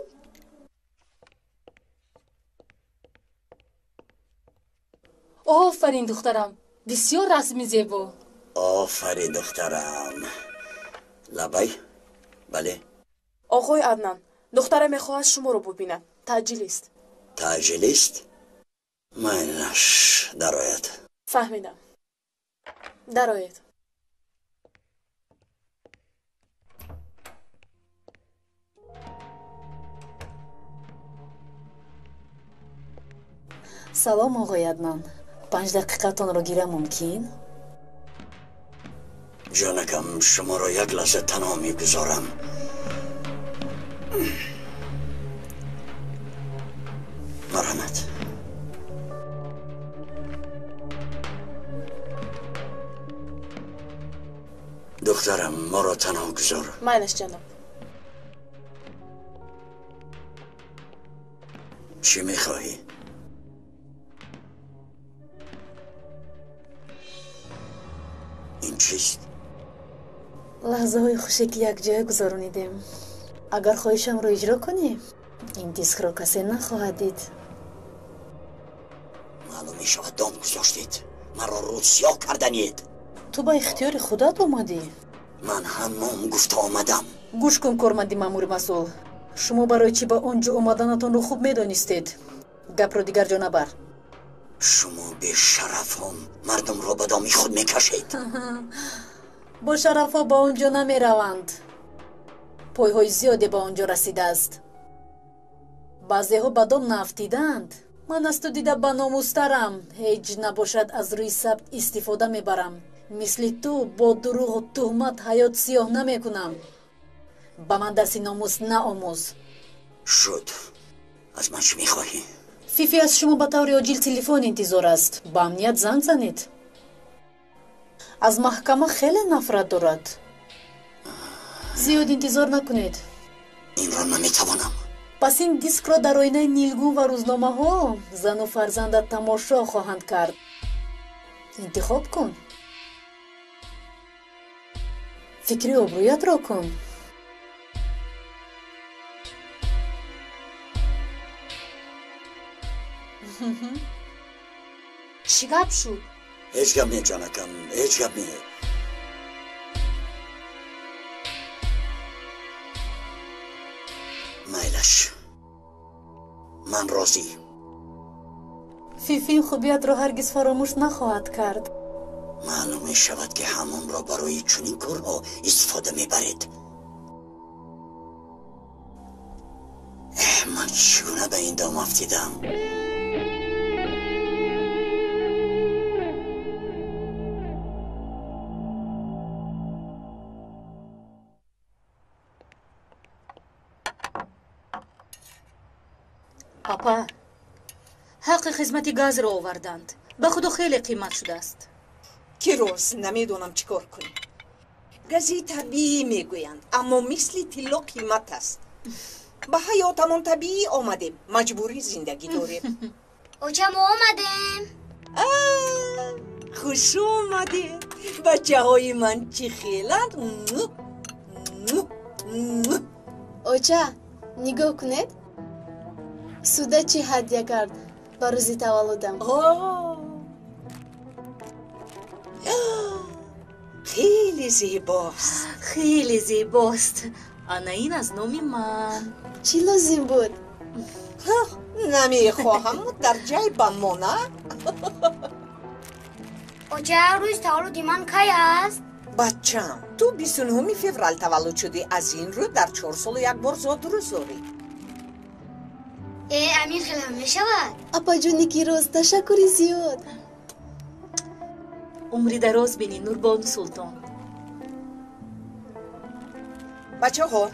آفرین دخترم، بسیار رسمی زیبا. آفرین دخترم. لبای؟ بله. آقای عدنان، دخترم میخواهد شما رو ببیند. تعجیل است. تعجیل است؟ منش درآید. فهمیدم. درآید. سلام آقای عدنان، 5 دقیقتان را گیرم ممکن؟ جانکم شما را یک لحظه تنها میگذارم. مرحمت. دخترم ما را تنها گذار. مایلش جناب. چی میخواهی؟ این چیست؟ لحظه های خوشی که یک جای گذارونیدیم. اگر خواهشم رو اجرا کنی این دیسک را کسی نخواهد دید. معلوم می شود دام گذاشتید، من را رود سیاه کردنید. تو با اختیار خودت اومدی. من همون گفته آمدم. گوش کن کارمندی مامور مسئول، شما برای چی با اونجا اومدنتان رو خوب میدانستید. گپ رو دیگر جا نبر. شما به شرف هم مردم را به دامی خود میکشید. با شرف ها با اونجا نمی روند. پای های زیادی با اونجا رسیده است. بعضی ها به دام نفتیدند. من از تو دیده به ناموسترم. هیچ نباشد از روی ثبت استفاده میبرم. مثل تو با دروغ و تهمت حیات سیاه نمی کنم. به من دستی ناموس نه آموز. شد. از من چی میخواهی؟ فیفی از شما به طور عاجل تلفن انتظار است. با امنیت زنگ زنید. از محکمه خیلی نفرت دارد. زیاد انتظار نکنید. این را نمیتوانم. پس این دیسک را در آینه نیلگون و روزنامه ها زن و فرزندت تماشا خواهند کرد. انتخاب کن. فکری آبرویت را کن. چی گپ شد؟ هیچ گپ نی جانکم، هیچ گپ نی. میلش، من راضی. فیفی خوبیت را هرگز فراموش نخواهد کرد. معلوم می شود که همون را برای چنین کارها استفاده میبرید. من چگونه به این دام افتیدم؟ پاپا، حق خدمت گاز را آوردند. به خدا خیلی قیمت شده است. کیروز نمیدونم چیکار کنی. گازی طبیعی میگویند اما مثل طلا قیمت است. به حیاتمون طبیعی آمدیم، مجبوری زندگی داریم. اوچه ما آمدیم. خوش آمدیم. بچه های من چی خیلند. اوچه نگاه کنید. سوده چی هدیه کرد با روزی تولدم. خیلی زیباست. خیلی زیباست. آنا این از نام من. چی لازم بود؟ نمیخواهم در جای بمانه. اوچه روز تولد من کی است؟ بچم تو 29 فوریه تولد شدی. از این رو در 4 سال یک بار زاد روز داری. امین خیلی می شود. اپا جونی کیروز تشکری زیاد. عمری دراز بینی نوربانو سلطان. بچه ها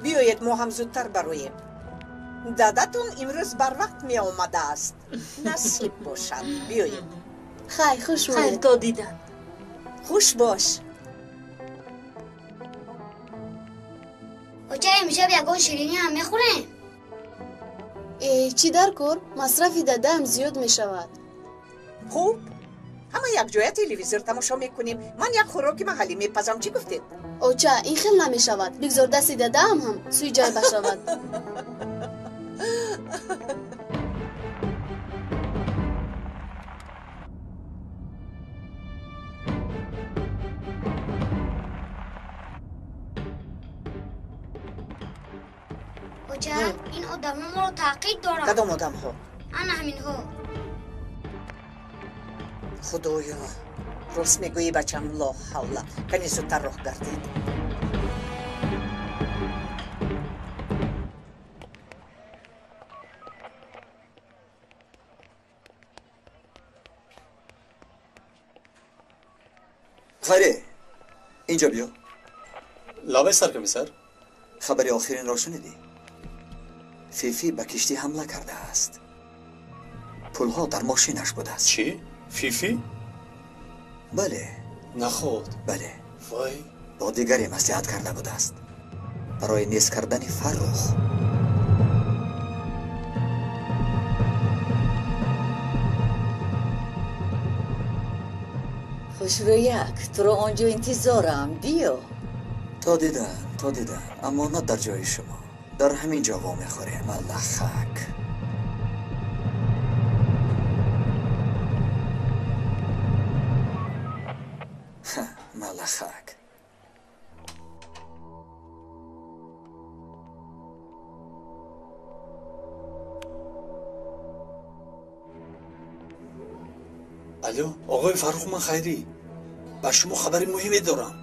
بیایید ما هم زودتر برویم. دادتون امروز بر وقت می آمده است. نصیب باشد. بیایید. خیر خوش خیر اومدید. تا دیدن. خوش باش. اوچه امشب یکون شیرینی هم میخوریم. چی در کار؟ مصرفی دادم زیاد می شود. خوب. همه یک جای تلویزیون تماشا میکنیم. من یک خوراک محلی میپزم. چی گفتید؟ اوچا این خیلی نمی شود. بگذار دستی دادم هم سوی جای بشود. اوچه این آدم ما رو تعقیب دارم. کدام آدم ها؟ انا همین ها. خدایا راست میگویی بچم. لا حول. کنی زودتر راه گردید. خیره اینجا بیا. لابه سرکمیسر. خبری آخرین را شنیدی؟ فیفی به کشتی حمله کرده است. پولها در ماشینش بوده است. چی؟ فیفی؟ بله. نخود. بله. وای. با دیگری مصلحت کرده بوده است برای نیز کردن فرخ. خوش رو یک تو رو آنجا انتظارم. بیا. تا دیدن اما نه در جای شما. در همین جا وا میخوره. ملخک. ملخک. الو آقای فرخ، من خیری. به شما خبری مهمی دارم.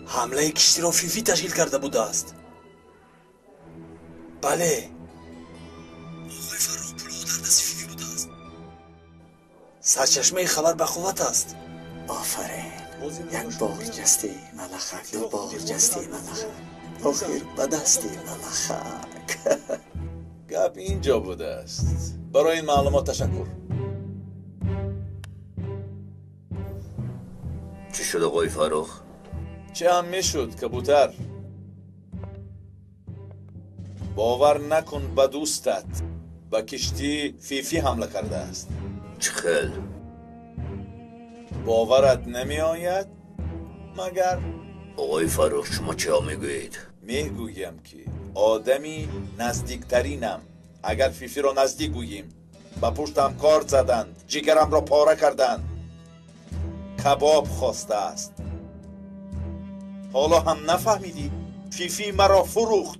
حمله کشتی را فیفی تشکیل کرده بوده است. بله. آقای فرخ پولها در دست فیفی بوده است. سرچشمه خبر به قوت است. آفرین. یک بار جستی ملخک، دو بار جستی ملخک، آخر به دستی ملخک. گپ اینجا بوده است. برای این معلومات تشکر. چی شد آقای فرخ؟ چه هم میشد کبوتر؟ باور نکن به دوستت به کشتی فیفی حمله کرده است. چه خیل؟ باورت نمی آید؟ مگر؟ آقای فرخ شما چه ها میگویید؟ میگویم که آدمی نزدیکترینم. اگر فیفی را نزدیک گوییم به پشتم کار زدند، جگرم را پاره کردند، کباب خواسته است. حالا هم نفهمیدی؟ فیفی مرا فروخت.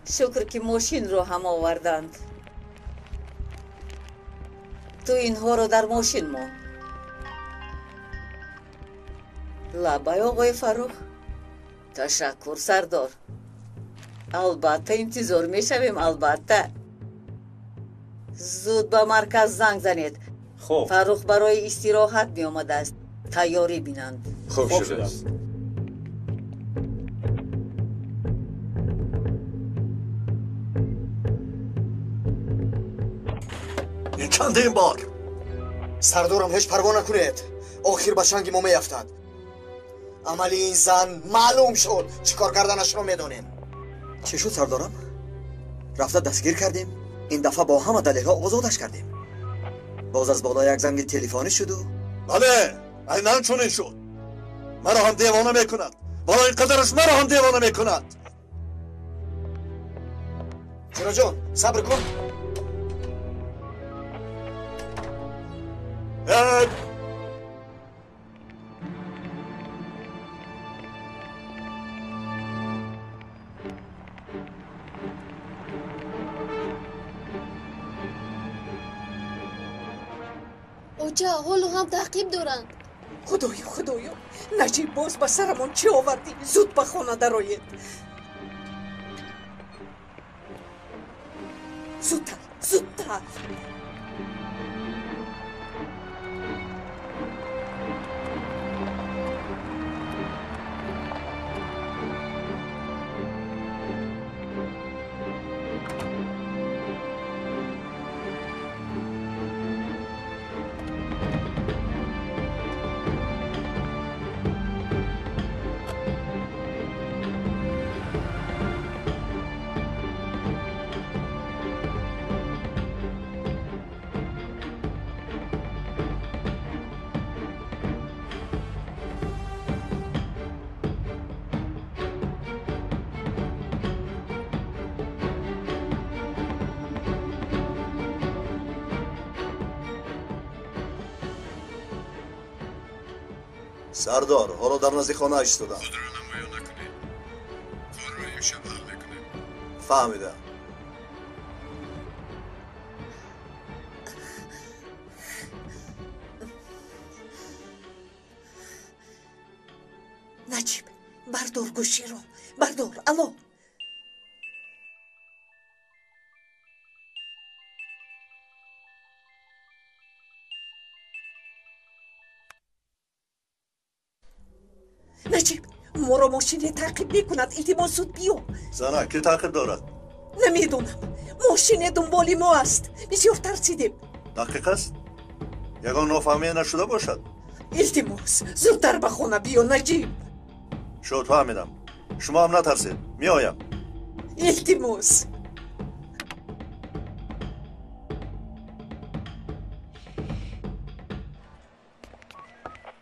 شکر که ماشین رو هم آوردند. تو اینها رو در ماشین ما. لبای آقای فرخ. تشکر سردار. البته انتظار میشویم. البته زود به مرکز زنگ زنید. خوب. فرخ برای استراحت می آمده است. تیاری بینند. خوب شده است. این چندین بار؟ سردارم هیچ پروا نکنید. آخر به شنگ ما میافتد. عملی این زن معلوم شد. چیکار کردنش رو میدونیم. چی شد سردارم؟ رفته دستگیر کردیم. این دفعه با همه دلیل ها آزادش کردیم. باز از بالا یک زنگ تلفنی شد و بله عیناً چنین شد. مرا هم دیوانه میکند. بالا این قدرش مرا هم دیوانه میکند. چرا جان صبر کن. اوچا حالو هم تعقیب دارند. خدایا نجیب باز به سرمون چی آوردی؟ زود به خانه درآیید. زودتر. حرف می‌زنی. سردار حالا در نزدیک خانه ایستادم. خود را نمایان نکنید. کار را یک شب حل میکنیم. فهمیدم. نجیب بردار گوشی رو بردار. الو نجیب ما رو ماشین تعقیب میکند. التماس زود بیا. زنک کی تعقیب دارد؟ نمیدونم. ماشین دنبال ما است. بسیار ترسیدیم. دقیق است؟ یگان نافهمی نشده باشد. التماس زودتر به خانه بیا نجیب. شد فهمیدم. شما هم نترسید. میآیم. التماس.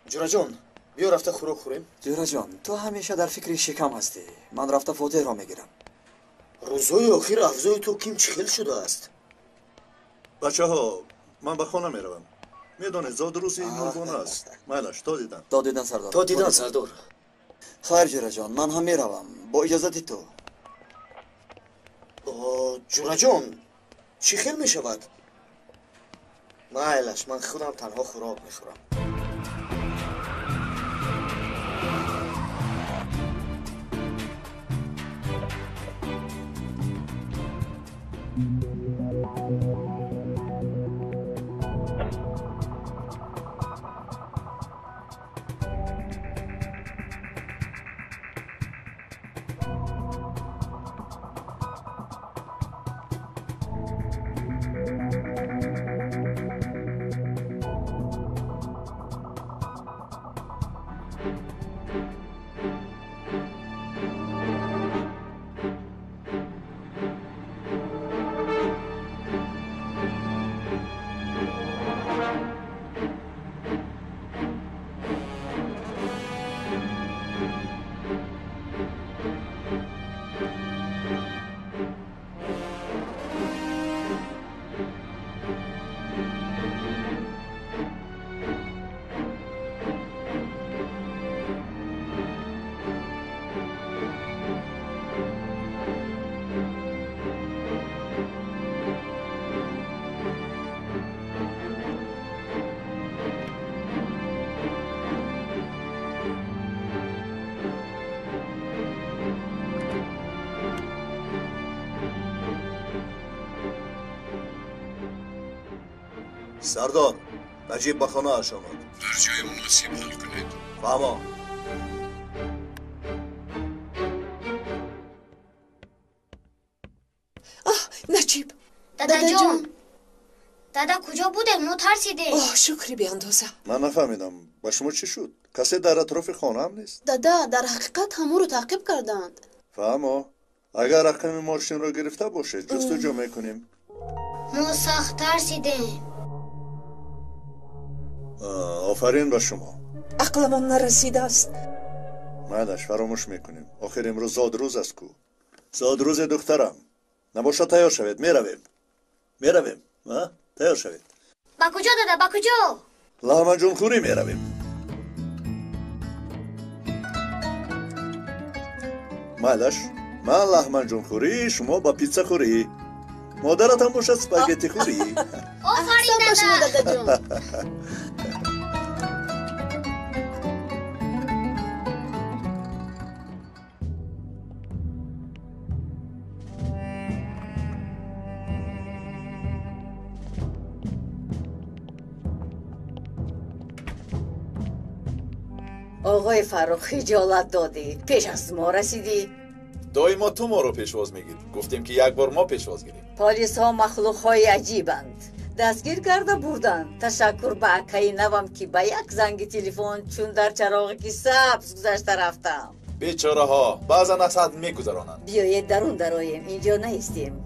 جورا جان بیا رفته خوراک خوریم. جورا جان تو همیشه در فکر شکم هستی. من رفته فوده را میگیرم. روزهای آخر افزای تو کیم چخیل شده است. بچه ها من به خانه میروم. میدونید زاد روزی نورگونه است. مایلش تا دیدن. تا دیدن سردار. تا دیدن سردار. خیر جورا جان من هم میروم. با اجازت تو. جورا جان چی خیل می شود؟ مایلش من خودم تنها خوراک میخورم. سردار نجیب به خانه اش آمد. در جای مناسب حل کنید. فهمم. نجیب دادا جان دادا کجا بوده؟ ما ترسیده. شکری بیاندازه. من نفهمیدم. با شما چی شد؟ کسی در اطراف خانه هم نیست؟ دادا در حقیقت همو رو تعقیب کردند. فهمم. اگر رقم ماشین رو گرفته باشه جستجو میکنیم. ما سخت ترسیدیم. آفرین به شما. عقلمون نرسیده است. مادش فراموش میکنیم. آخر امروز زاد روز است کو. زاد روز دخترم. نباشه تیار شوید. میرویم. تیار شوید. با کجا دادا؟ با کجا؟ لحمه جمهوری میرویم. مالش من لحمه جمهوری شما با پیتزا خوری. مادرت هم باشه اسپاگتی خوری. آفرین دادا. آقای فروخ خجالت دادی پیش از ما رسیدی. دائما تو ما رو پیشواز میگید. گفتیم که یک بار ما پیشواز گیریم. پلیس ها مخلوق های عجیبند. دستگیر کرده بردن. تشکر به اکای نوم که به یک زنگ تلفن چون در چراغ که سبز گذشته رفتم. بیچاره ها بعضا از حد میگذرانند. بیایید درون درایم، اینجا نیستیم.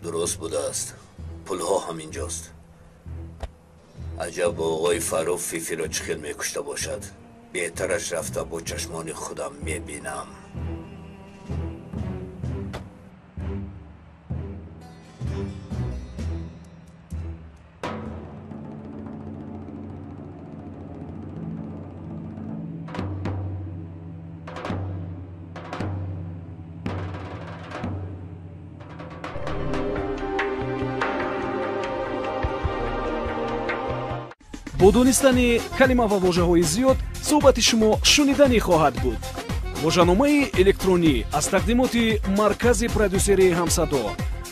درست بوده است. پلها همینجاست. عجب آقای فروخ فیفی را چخیل میکشته باشد. بهترش رفته با چشمان خودم میبینم. бо донистани калима ва воҷаҳои зиёд суҳбати шумо шуниданӣ хоҳад буд. воҷаномаи электронӣ аз тақдимоти маркази продюсерии ҳамсадо.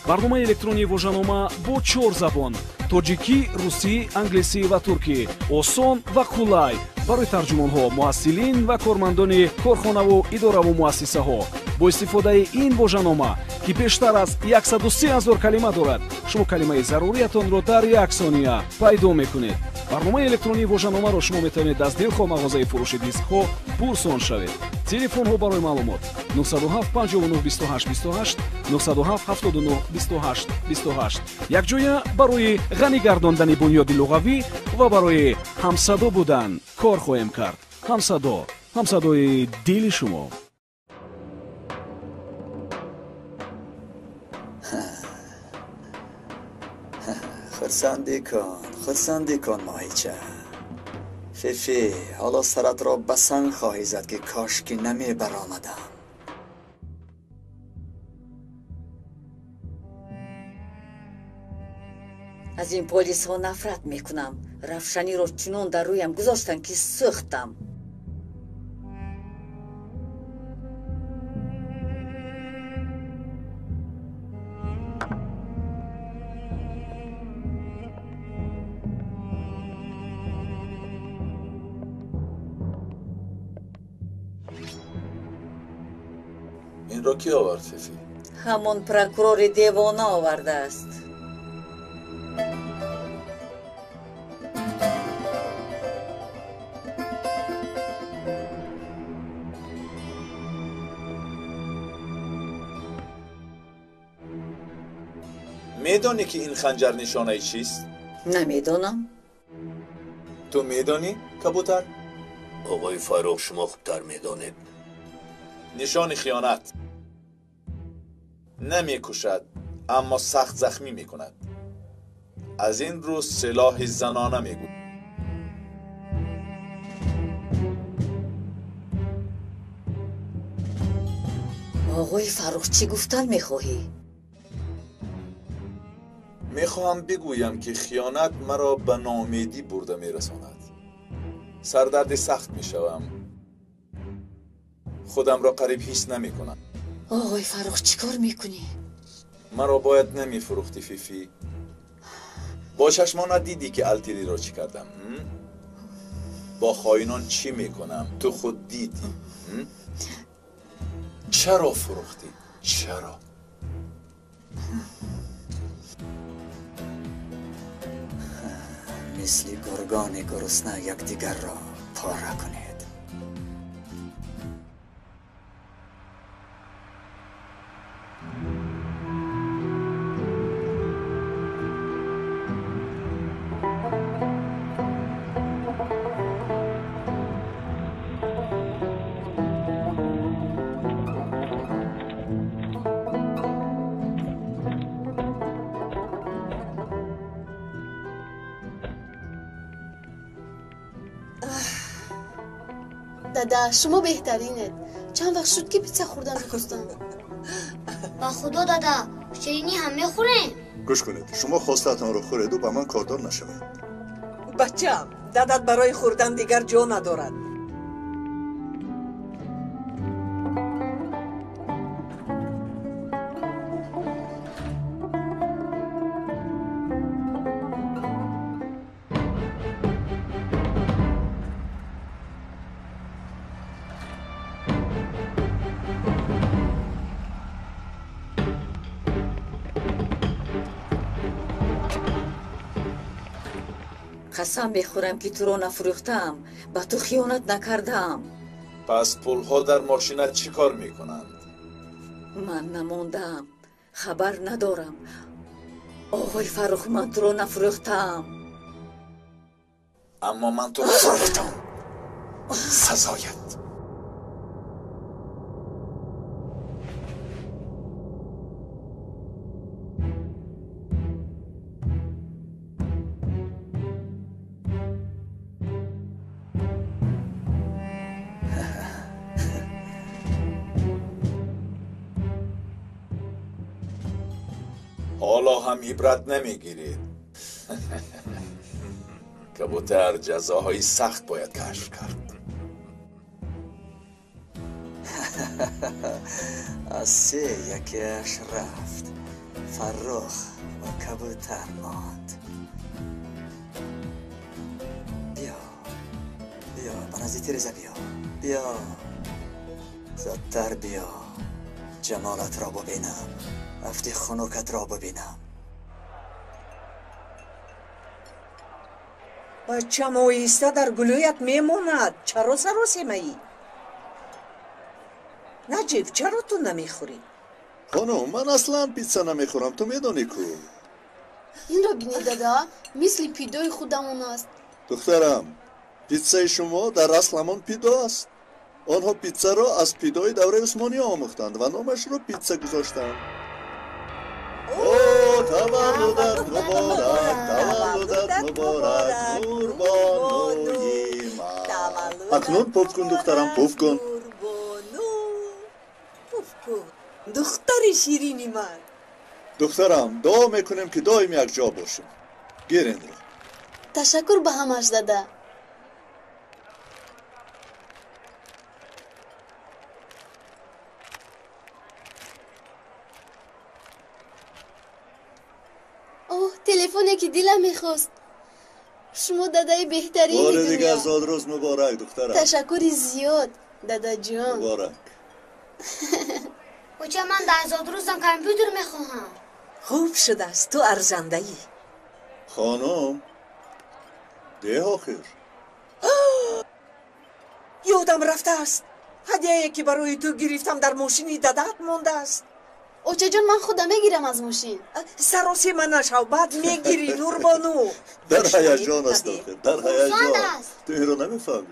барномаи электронии воҷанома бо 4 забон: тоҷикӣ, русӣ, англисӣ ва туркӣ. осон ва қулай барои тарҷумонҳо, муҳассилин ва кормандони корхонаву идораву муассисаҳо. бо истифодаи ин воҷанома ки бештар аз 130 000 калима дорад, шумо калимаи заруриятонро дар 1 сония пайдо мекунед. барномаи электронии воҷаномаро шумо метавонед аз дилхоҳ мағозаи фурӯши дискҳо пурсон шавед. телефонҳо барои маълумот 907 59 28 28 907 79 28 28. якҷоя барои ғанӣ гардондани бунёди луғавӣ ва барои ҳамсадо будан кор хоҳем кард. ҳамсадо, ҳамсадои дили шумо. خودسندی کن ماهیچه. فیفی حالا سرت را به سنگ خواهی زد که کاش که نمی برآمدم. از این پلیس ها نفرت میکنم. رفشنی رو چنون در رویم گذاشتن که سوختم. این را کی آورد فیفی؟ همون پروکورور دیوانه آورده است. میدانی که این خنجر نشانه چیست؟ نمیدونم. تو میدانی کبوتر؟ آقای فروخ شما خوبتر میدانید. نشان خیانت. نمی کشد اما سخت زخمی می کند. از این رو سلاح زنانه می گوید. آقای فروخ چی گفتن می خواهی؟ می خواهم بگویم که خیانت مرا به ناامیدی برده می رساند. سردرد سخت می شوم. خودم را قریب حس نمی کنم. آقای فروخ چی کار می کنی؟ مرا باید نمی فروختی فیفی. با چشمانت دیدی که التیلی را چی کردم. با خائنان چی می کنم تو خود دیدی. چرا فروختی؟ چرا؟ مثل گرگان گرسنه یکدیگر را پاره کنید. دادا شما بهترینید. چند وقت شد که پیتزا خوردن می‌خواستم. با خدا دادا شیرینی هم میخوریم. گوش کنید، شما خواستتان رو خورید و با من کاردار نشوید. بچه‌ام دادت برای خوردن دیگر جا ندارد. قسم میخورم که تو رو نفروختم، به تو خیانت نکردم. پس پولها در ماشینت چی کار میکنند؟ من نماندم، خبر ندارم. آقای فرخ من تو رو نفروختم. اما من تو رو فروختم. سزایت. حالا هم عبرت نمیگیرید. کبوتر جزاهای سخت باید کشف کرد. از سه یکیش رفت، فرخ و کبوتر ماند. بیا بنازی رضا بیا زودتر بیا، جمالت را ببینم، افتی خنوکت را ببینم. بچه‌م ایسته در گلویت میماند. چرا سراسیمایی؟ نجیب چرا تو نمیخوری؟ خانم من اصلا پیتزا نمیخورم، تو میدونی کو. این را بینی دادا مثل پیدای خودمون است. دخترم پیتزای شما در اصل همان پیدو است. آنها پیتزا را از پیدای دوره عثمانی آموختند و نامش را پیتزا گذاشتند. تولدت مبارک قربانوی من. اکنون پف کن دخترم، پف کن. دختر شیرینی من. دخترم دعا میکنیم که دائم یک جا باشیم. گیر این را. تشکر به همش دادا. اوه تلفنی که دلم میخواست. شما دادای بهترین بار دنیا. دیگه از روز مبارک دخترم. تشکر زیاد دادا جان. مبارک. بچه من در زاد روزم کامپیوتر میخواهم. خوب شده است تو ارزنده ای. خانم ده آخر یادم رفته است. هدیه‌ای که برای تو گرفتم در ماشینی دادت مانده است. اوچه جان من خودم میگیرم از ماشین. سراسی من نشو بعد میگیری نوربانو. در هیجان است آخر، در هیجان. تو این رو نمیفهمی.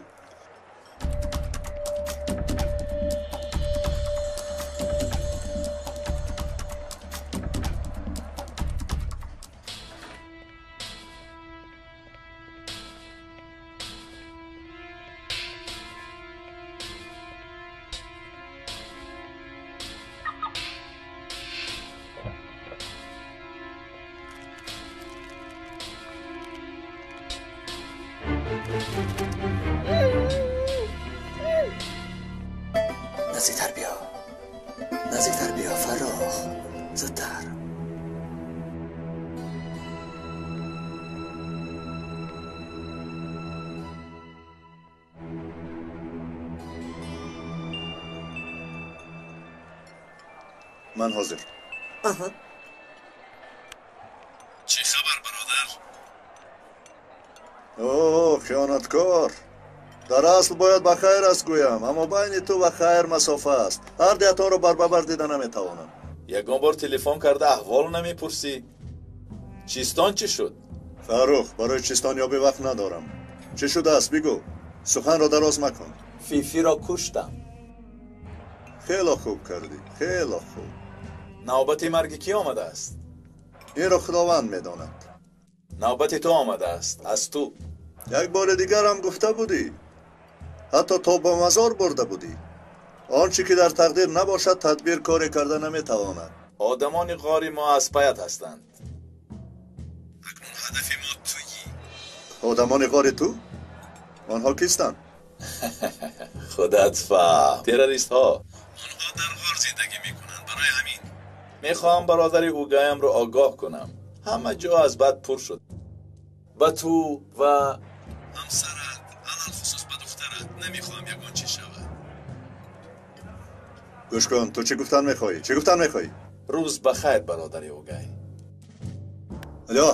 نزدیکتر بیا فرخ، زودتر. من حاضر. چه خبر برادر؟ اوه خیانتکار. در اصل باید بخیر است گویم، اما بین تو و خیر مسافه است. هر دیتا رو بربر دیده نمیتوانم. یکان بار تلفن کرده احوال نمیپرسی؟ چیستان چی شد؟ فرخ برای چیستان یابی وقت ندارم. چه شده است بگو، سخن را دراز مکن. فیفی را کشتم. خیلی خوب کردی، خیلی خوب. نوبت مرگ کی آمده است؟ این را خداوند میداند. نوبت تو آمده است، از تو. یک بار دیگر هم گفته بودی. ҳатто то ба мазор бурда будӣ. он чӣ ки дар тақдир набошад тадбир коре карда наметавонад. одамони ғори мо аз паят ҳастанд. акнун ҳадафи мо туӣ. одамони ғори ту? онҳо кистанд? худат фаҳм. террористҳо. онҳо дар ғор зиндагӣ мекунанд. барои ҳамин мехоҳам бародари угаямро огоҳ кунам. ҳама ҷо аз бад пур шуд. ба ту ва ҳамсарат, алалхусус ба духтарат намехоҳам ягон чиз шавад. гӯш кун, ту чӣ гуфтан мехоҳӣ? Чӣ гуфтан мехоҳӣ? рӯз бахайр бародари угай. алё.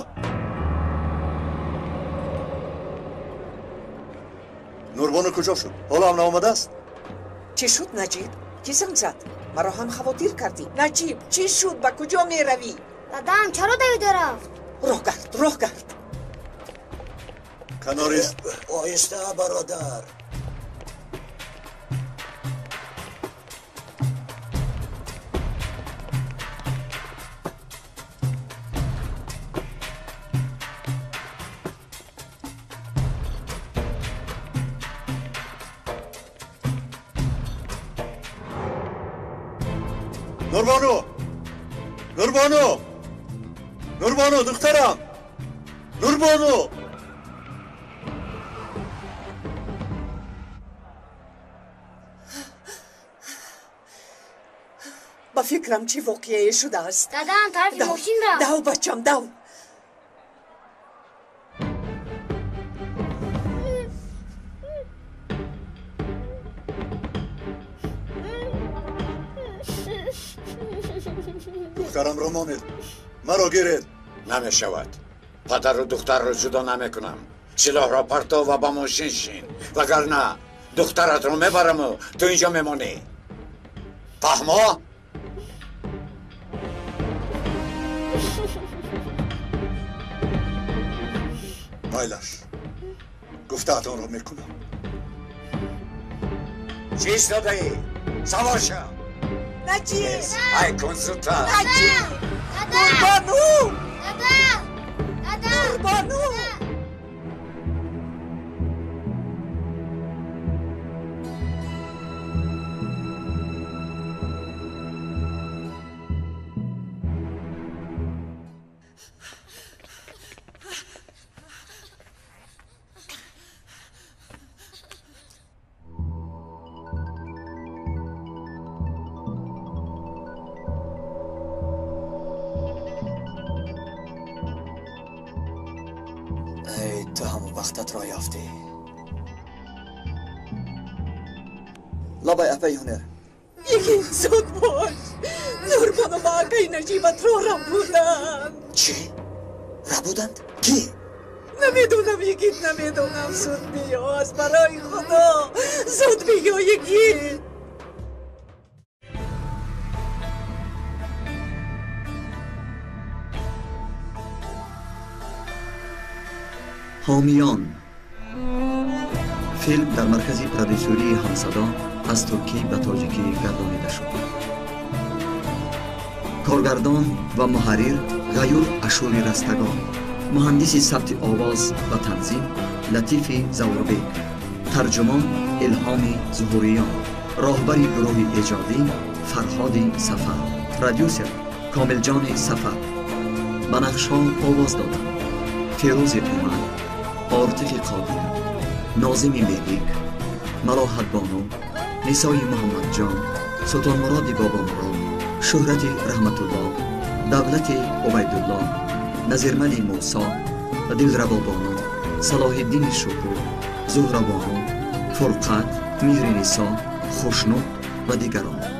нурбону куҷо шуд? ҳоло ҳам наомадааст? чӣ шуд наҷиб? кӣ занг зад? маро ҳам хавотир кардӣ. наҷиб, чӣ шуд? ба куҷо меравӣ? дадам чаро давида рафт? роҳ гард. канорист. оҳиста бародар. нурбону духтарам, нурбону. ба фикрам чӣ воқеае шудааст? дадам тарафи мошин рафт. дав бачам, дав. духтарамро монед, маро гиред. намешавад. падару духтарро ҷудо намекунам. силоҳро партов ва ба мошин шин. вагарна духтаратро мебараму ту инҷо мемонӣ. фаҳмо? майлаш, гуфтаатонро мекунам. чӣ истодаӣ? савор шав. наҷиб! ай кун зудтар. наҷиб! нурбону! нурбону! تو همون وقتت را یافتی. لابای اپای هنر یکی زود باش. نوربانو با اکای نجیبت را بودند. چی؟ را بودند؟ کی؟ نمیدونم یکیت نمیدونم. زود بیا از برای خدا. زود بیا یکیت. حامیان فیلم در مرکز پرودیوسری همصدا از ترکی به تاجیکی گردانیده شد. کارگردان و محرر غیور اشوری رستگان، مهندس ثبت آواز و تنظیم لطیف زوربیک، ترجمان الهام ظهوریان، راهبر گروه ایجادی فرهاد صفا، پرودیوسر کامل جان صفا. به نقش‌ها آواز دادند فیروز تومن، عاطف قادر، ناظم ملیک، ملاحت بانو، نسای محمد جان، سلطان مراد بابا مراد، شهرت رحمت الله، دولت عبیدالله، نظیرمل موسی و دلربا بانو، صلاح الدین شکور، زهرا بانو، فرقت، مهر نسا، خوشنود و دیگران.